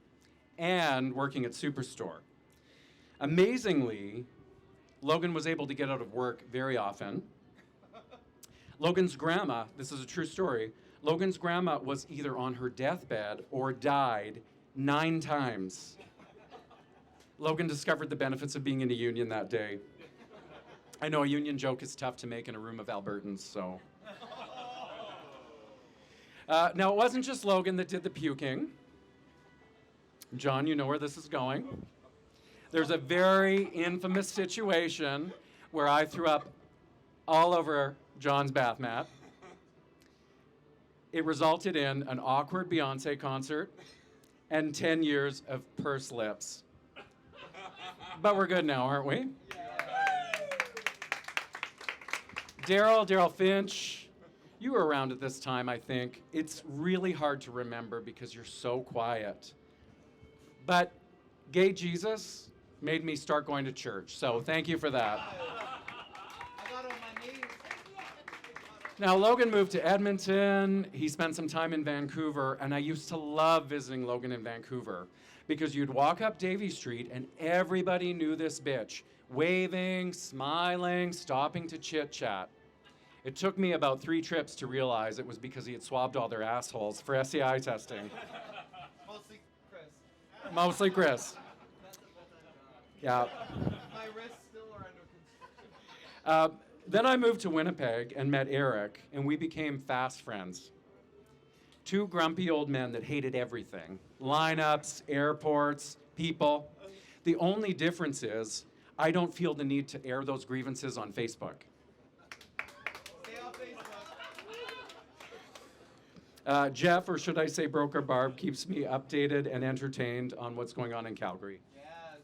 and working at Superstore. Amazingly, Logan was able to get out of work very often. Logan's grandma, this is a true story, Logan's grandma was either on her deathbed or died 9 times. Logan discovered the benefits of being in a union that day. I know a union joke is tough to make in a room of Albertans, so. Now, it wasn't just Logan that did the puking. John, you know where this is going. There's a very infamous situation where I threw up all over John's bath mat. It resulted in an awkward Beyonce concert and 10 years of pursed lips. But we're good now, aren't we? Daryl Finch, you were around at this time, I think. It's really hard to remember because you're so quiet. But gay Jesus made me start going to church, so thank you for that. I got on my knees. Now, Logan moved to Edmonton. He spent some time in Vancouver, and I used to love visiting Logan in Vancouver because you'd walk up Davie Street and everybody knew this bitch, waving, smiling, stopping to chit-chat. It took me about 3 trips to realize it was because he had swabbed all their assholes for STI testing. Mostly Chris. Mostly Chris. Yeah. My wrists still are under construction. Then I moved to Winnipeg and met Eric, and we became fast friends. 2 grumpy old men that hated everything. Lineups, airports, people. The only difference is I don't feel the need to air those grievances on Facebook. Stay on Facebook. Jeff, or should I say Broker Barb, keeps me updated and entertained on what's going on in Calgary. Yes.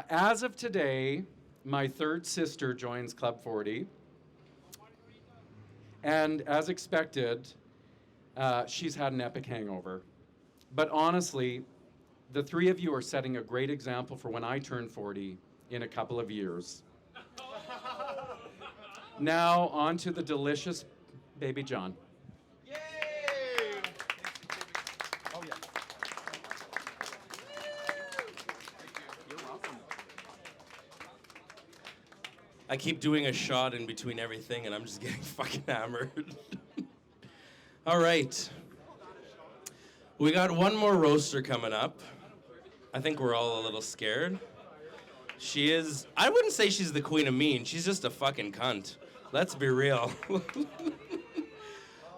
As of today, my 3rd sister joins Club 40. And as expected, she's had an epic hangover. But honestly, the 3 of you are setting a great example for when I turn 40 in a couple of years. Now, on to the delicious Baby John. Yay! Oh, yeah. I keep doing a shot in between everything, and I'm just getting fucking hammered. All right. We got one more roaster coming up. I think we're all a little scared. She is, I wouldn't say she's the queen of mean. She's just a fucking cunt. Let's be real.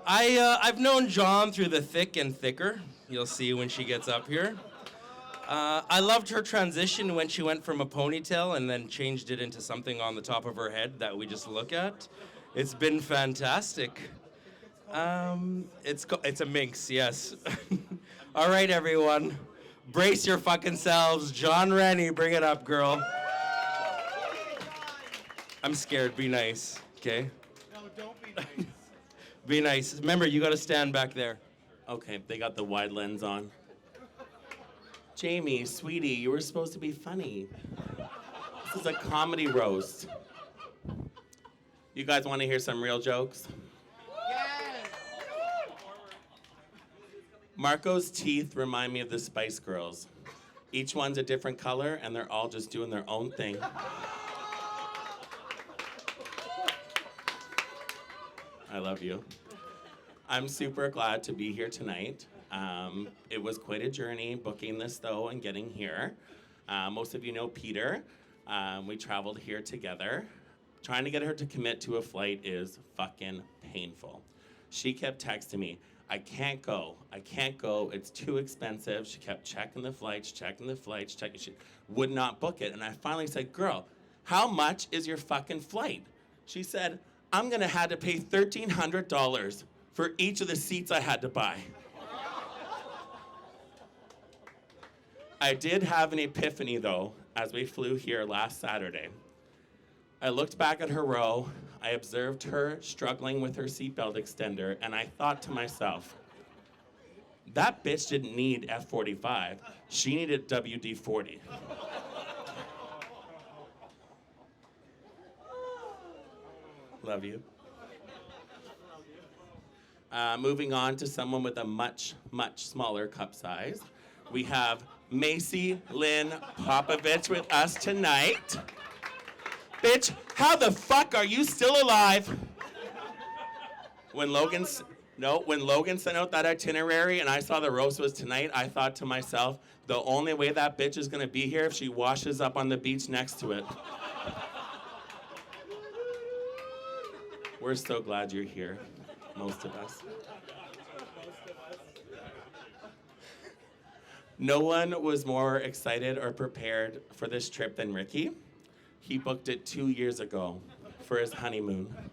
I've known John through the thick and thicker. You'll see when she gets up here. I loved her transition when she went from a ponytail and then changed it into something on the top of her head that we just look at. It's been fantastic. It's a minx, yes. All right, everyone. Brace your fucking selves. John Rennie, bring it up, girl. I'm scared. Be nice, okay? No, don't be nice. Be nice. Remember, you got to stand back there. Okay, they got the wide lens on. Jamie, sweetie, you were supposed to be funny. This is a comedy roast. You guys want to hear some real jokes? Yes! Marco's teeth remind me of the Spice Girls. Each one's a different color, and they're all just doing their own thing. I love you. I'm super glad to be here tonight. It was quite a journey booking this, though, and getting here. Most of you know Peter. We traveled here together. Trying to get her to commit to a flight is fucking painful. She kept texting me, I can't go, it's too expensive. She kept checking the flights, she would not book it. And I finally said, girl, how much is your fucking flight? She said, I'm gonna have to pay $1,300 for each of the seats I had to buy. I did have an epiphany, though, as we flew here last Saturday. I looked back at her row, I observed her struggling with her seatbelt extender, and I thought to myself, that bitch didn't need F45, she needed WD-40. Love you. Moving on to someone with a much, much smaller cup size. We have Macy Lynn Popovich with us tonight. Bitch, how the fuck are you still alive? When Logan sent out that itinerary and I saw the roast was tonight, I thought to myself, the only way that bitch is gonna be here if she washes up on the beach next to it. We're so glad you're here, most of us. No one was more excited or prepared for this trip than Ricky. He booked it 2 years ago for his honeymoon. What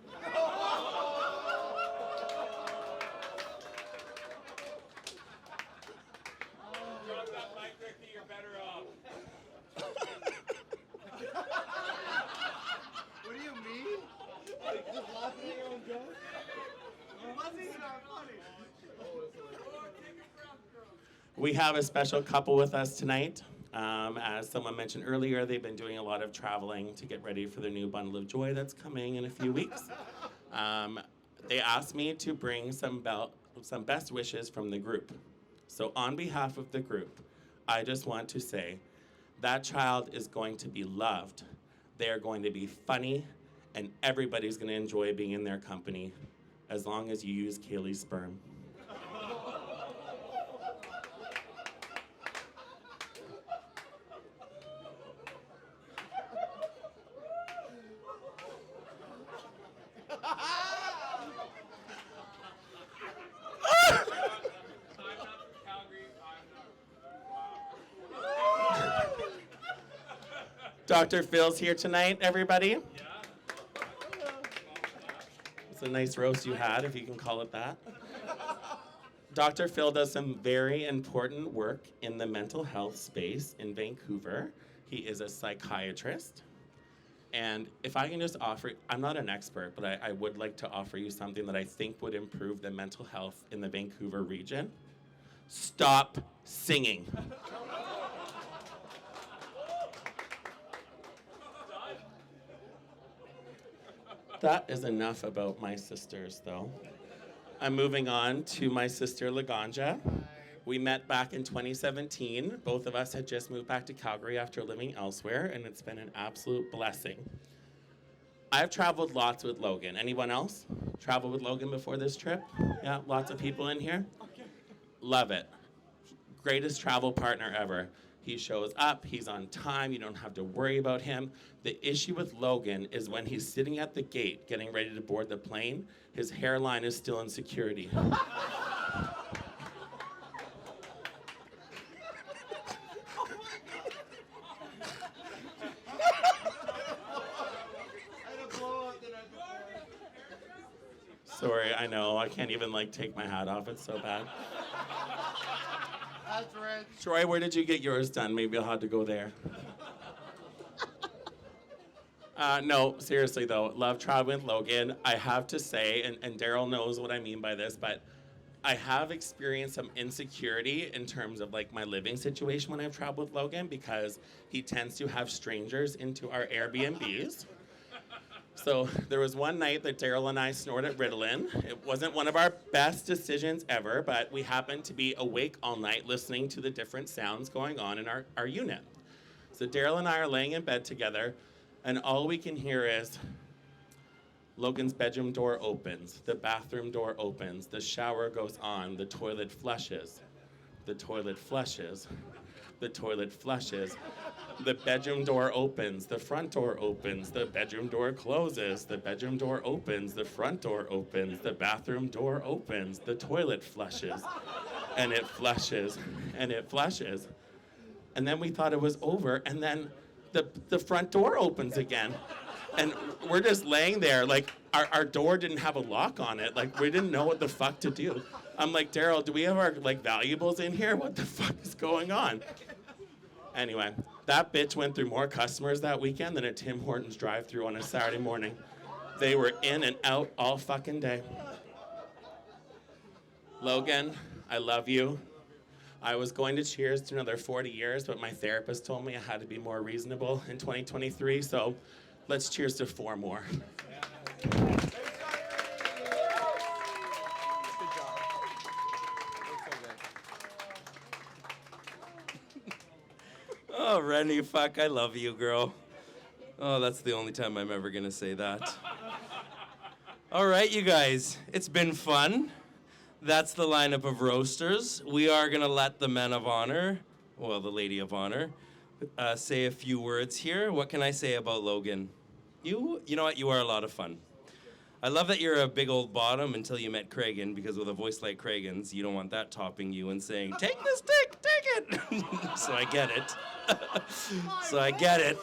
do you mean? Like, just laughing at your own joke? It wasn't even that funny. We have a special couple with us tonight. As someone mentioned earlier, they've been doing a lot of traveling to get ready for their new bundle of joy that's coming in a few weeks. They asked me to bring some best wishes from the group. So on behalf of the group, I just want to say that child is going to be loved. They are going to be funny, and everybody's going to enjoy being in their company as long as you use Kaylee's sperm. Dr. Phil's here tonight, everybody. It's a nice roast you had, if you can call it that. Dr. Phil does some very important work in the mental health space in Vancouver. He is a psychiatrist. And if I can just offer, I'm not an expert, but I would like to offer you something that I think would improve the mental health in the Vancouver region. Stop singing. That is enough about my sisters, though. I'm moving on to my sister, Laganja. We met back in 2017. Both of us had just moved back to Calgary after living elsewhere, and it's been an absolute blessing. I've traveled lots with Logan. Anyone else traveled with Logan before this trip? Yeah, lots of people in here? Love it. Greatest travel partner ever. He shows up, he's on time, you don't have to worry about him. The issue with Logan is when he's sitting at the gate getting ready to board the plane, his hairline is still in security. Sorry, I know, I can't even take my hat off, it's so bad. That's rich. Troy, where did you get yours done? Maybe I'll have to go there. No, seriously though, love traveling with Logan. I have to say, and Daryl knows what I mean by this, but I have experienced some insecurity in terms of my living situation when I've traveled with Logan because he tends to have strangers into our Airbnbs. So there was one night that Daryl and I snorted Ritalin. It wasn't one of our best decisions ever, but we happened to be awake all night listening to the different sounds going on in our unit. So Daryl and I are laying in bed together, and all we can hear is Logan's bedroom door opens, the bathroom door opens, the shower goes on, the toilet flushes, the toilet flushes, the toilet flushes. The bedroom door opens, the front door opens, the bedroom door closes, the bedroom door opens, the front door opens, the bathroom door opens, the toilet flushes, and it flushes, and it flushes. And then we thought it was over, and then the front door opens again. And we're just laying there, like, our door didn't have a lock on it. Like, we didn't know what the fuck to do. I'm like, Daryl, do we have our, like, valuables in here? What the fuck is going on? Anyway, that bitch went through more customers that weekend than a Tim Hortons drive-thru on a Saturday morning. They were in and out all fucking day. Logan, I love you. I was going to Cheers to another 40 years, but my therapist told me I had to be more reasonable in 2023, so let's cheers to 4 more. Oh, Rennie, fuck, I love you, girl. Oh, that's the only time I'm ever gonna say that. All right, you guys, it's been fun. That's the lineup of roasters. We are gonna let the men of honor, well, the lady of honor, say a few words here. What can I say about Logan? You know what? You are a lot of fun. I love that you're a big old bottom until you met Cragen, because with a voice like Cragen's, you don't want that topping you and saying, take this dick, take it. So I get it. So I get it.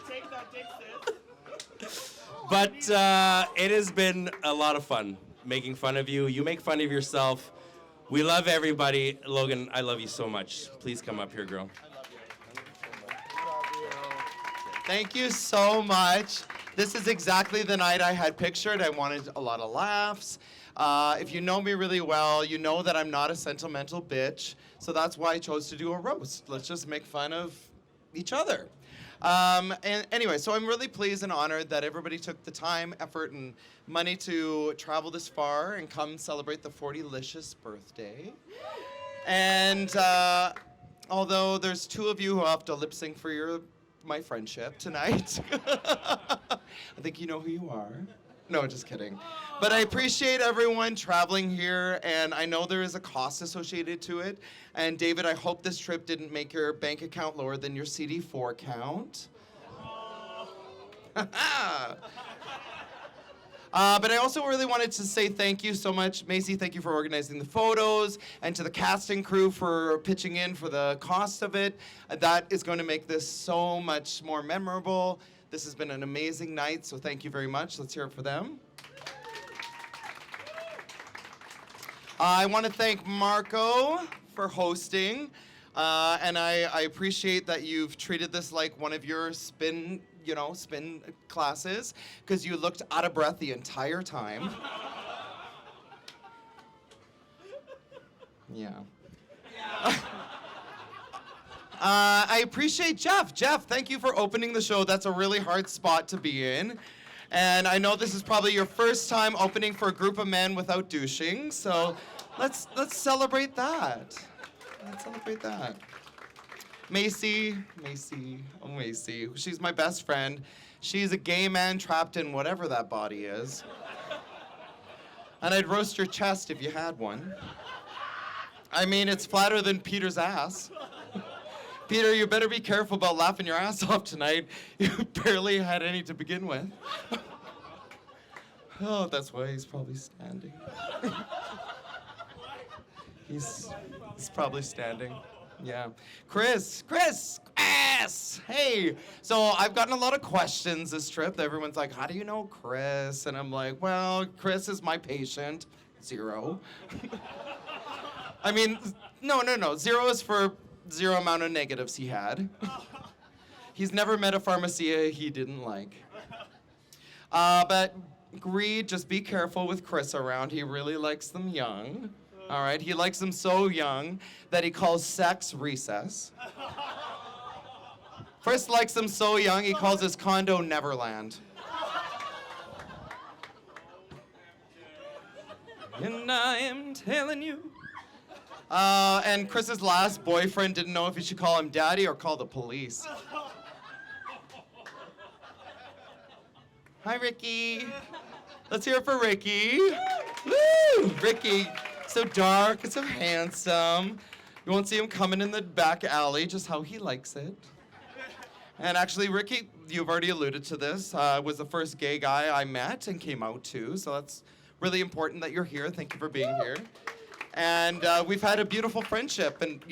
Take that dick, sis. But it has been a lot of fun making fun of you. You make fun of yourself. We love everybody. Logan, I love you so much. Please come up here, girl. Thank you so much. This is exactly the night I had pictured. I wanted a lot of laughs. If you know me really well, you know that I'm not a sentimental bitch. So that's why I chose to do a roast. Let's just make fun of each other. And anyway, so I'm really pleased and honored that everybody took the time, effort, and money to travel this far and come celebrate the 40-licious birthday. And although there's 2 of you who have to lip sync for my friendship tonight, I think you know who you are. No, just kidding. But I appreciate everyone traveling here, and I know there is a cost associated to it. And David, I hope this trip didn't make your bank account lower than your CD4 count. But I also really wanted to say thank you so much. Macy, thank you for organizing the photos, and to the casting crew for pitching in for the cost of it. That is going to make this so much more memorable. This has been an amazing night, so thank you very much. Let's hear it for them. I want to thank Marco for hosting, and I appreciate that you've treated this like one of your spin classes, because you looked out of breath the entire time. Yeah. I appreciate Jeff. Jeff, thank you for opening the show. That's a really hard spot to be in. And I know this is probably your first time opening for a group of men without douching, so let's celebrate that. Let's celebrate that. Macy, she's my best friend. She's a gay man trapped in whatever that body is. And I'd roast your chest if you had one. I mean, it's flatter than Peter's ass. Peter, you better be careful about laughing your ass off tonight. You barely had any to begin with. Oh, that's why he's probably standing. He's probably standing. Yeah. Chris! Hey! So I've gotten a lot of questions this trip. Everyone's like, how do you know Chris? And I'm like, well, Chris is my patient. 0. I mean, no. 0 is for 0 amount of negatives he had. He's never met a pharmacia he didn't like. But Greed, just be careful with Chris around. He really likes them young. All right, he likes them so young that he calls sex recess. Chris likes them so young, he calls his condo Neverland. And I am telling you. And Chris's last boyfriend didn't know if he should call him daddy or call the police. Hi, Ricky. Let's hear it for Ricky. Woo! Ricky, so dark and so handsome. You won't see him coming in the back alley, just how he likes it. And actually, Ricky, you've already alluded to this, was the first gay guy I met and came out to, so that's really important that you're here. Thank you for being here. And we've had a beautiful friendship, and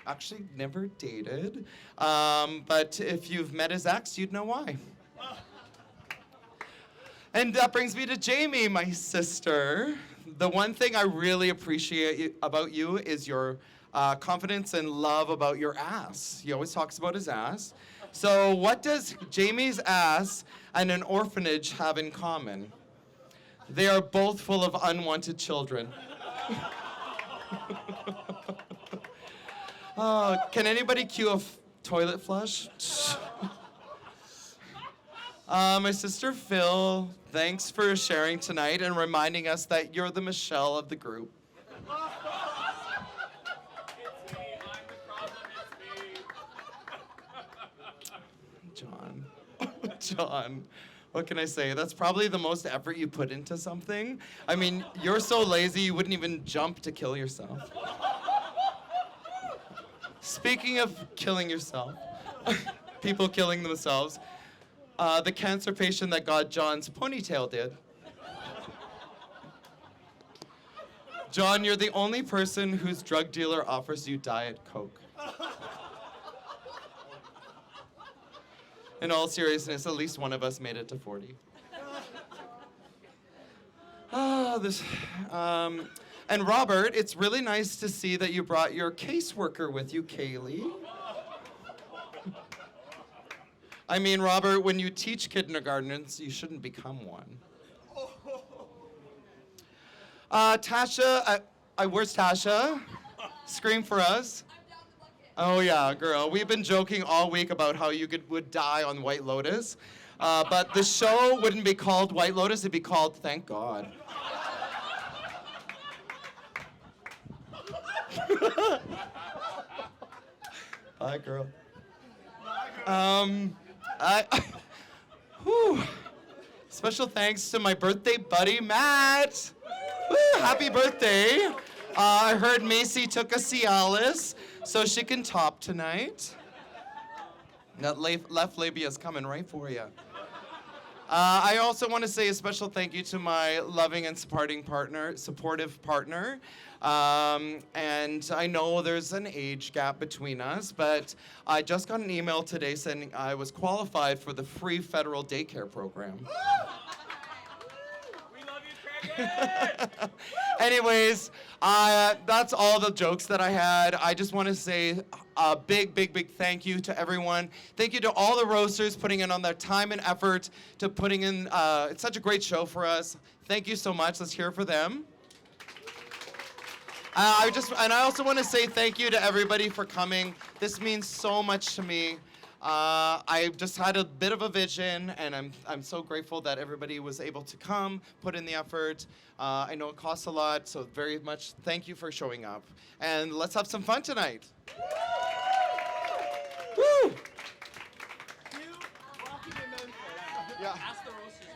actually never dated. But if you've met his ex, you'd know why. And that brings me to Jamie, my sister. The one thing I really appreciate about you is your confidence and love about your ass. He always talks about his ass. So what does Jamie's ass and an orphanage have in common? They are both full of unwanted children. Oh, can anybody cue a toilet flush? My sister Phil, thanks for sharing tonight and reminding us that you're the Michelle of the group. John. John, what can I say? That's probably the most effort you put into something. I mean, you're so lazy you wouldn't even jump to kill yourself. Speaking of killing yourself, people killing themselves, the cancer patient that got John's ponytail did. John, you're the only person whose drug dealer offers you Diet Coke. In all seriousness, at least one of us made it to 40. And Robert, it's really nice to see that you brought your caseworker with you, Kaylee. I mean, Robert, when you teach kindergartners, you shouldn't become one. Tasha, where's Tasha? Scream for us. Oh yeah, girl. We've been joking all week about how you would die on White Lotus. But the show wouldn't be called White Lotus, it'd be called Thank God. Bye, girl. Special thanks to my birthday buddy, Matt. Woo, happy birthday. I heard Macy took a Cialis, so she can top tonight. That left labia is coming right for you. I also want to say a special thank you to my loving and supportive partner. And I know there's an age gap between us, but I just got an email today saying I was qualified for the free federal daycare program. We love you, Craig. Anyways, that's all the jokes that I had. I just want to say a big, big, big thank you to everyone. Thank you to all the roasters putting in on their time and effort to putting in. It's such a great show for us. Thank you so much. Let's hear for them. I also want to say thank you to everybody for coming. This means so much to me. I just had a bit of a vision, and I'm so grateful that everybody was able to come, put in the effort. I know it costs a lot, so very much thank you for showing up. And let's have some fun tonight. Woo! Yeah. Ask the roasters.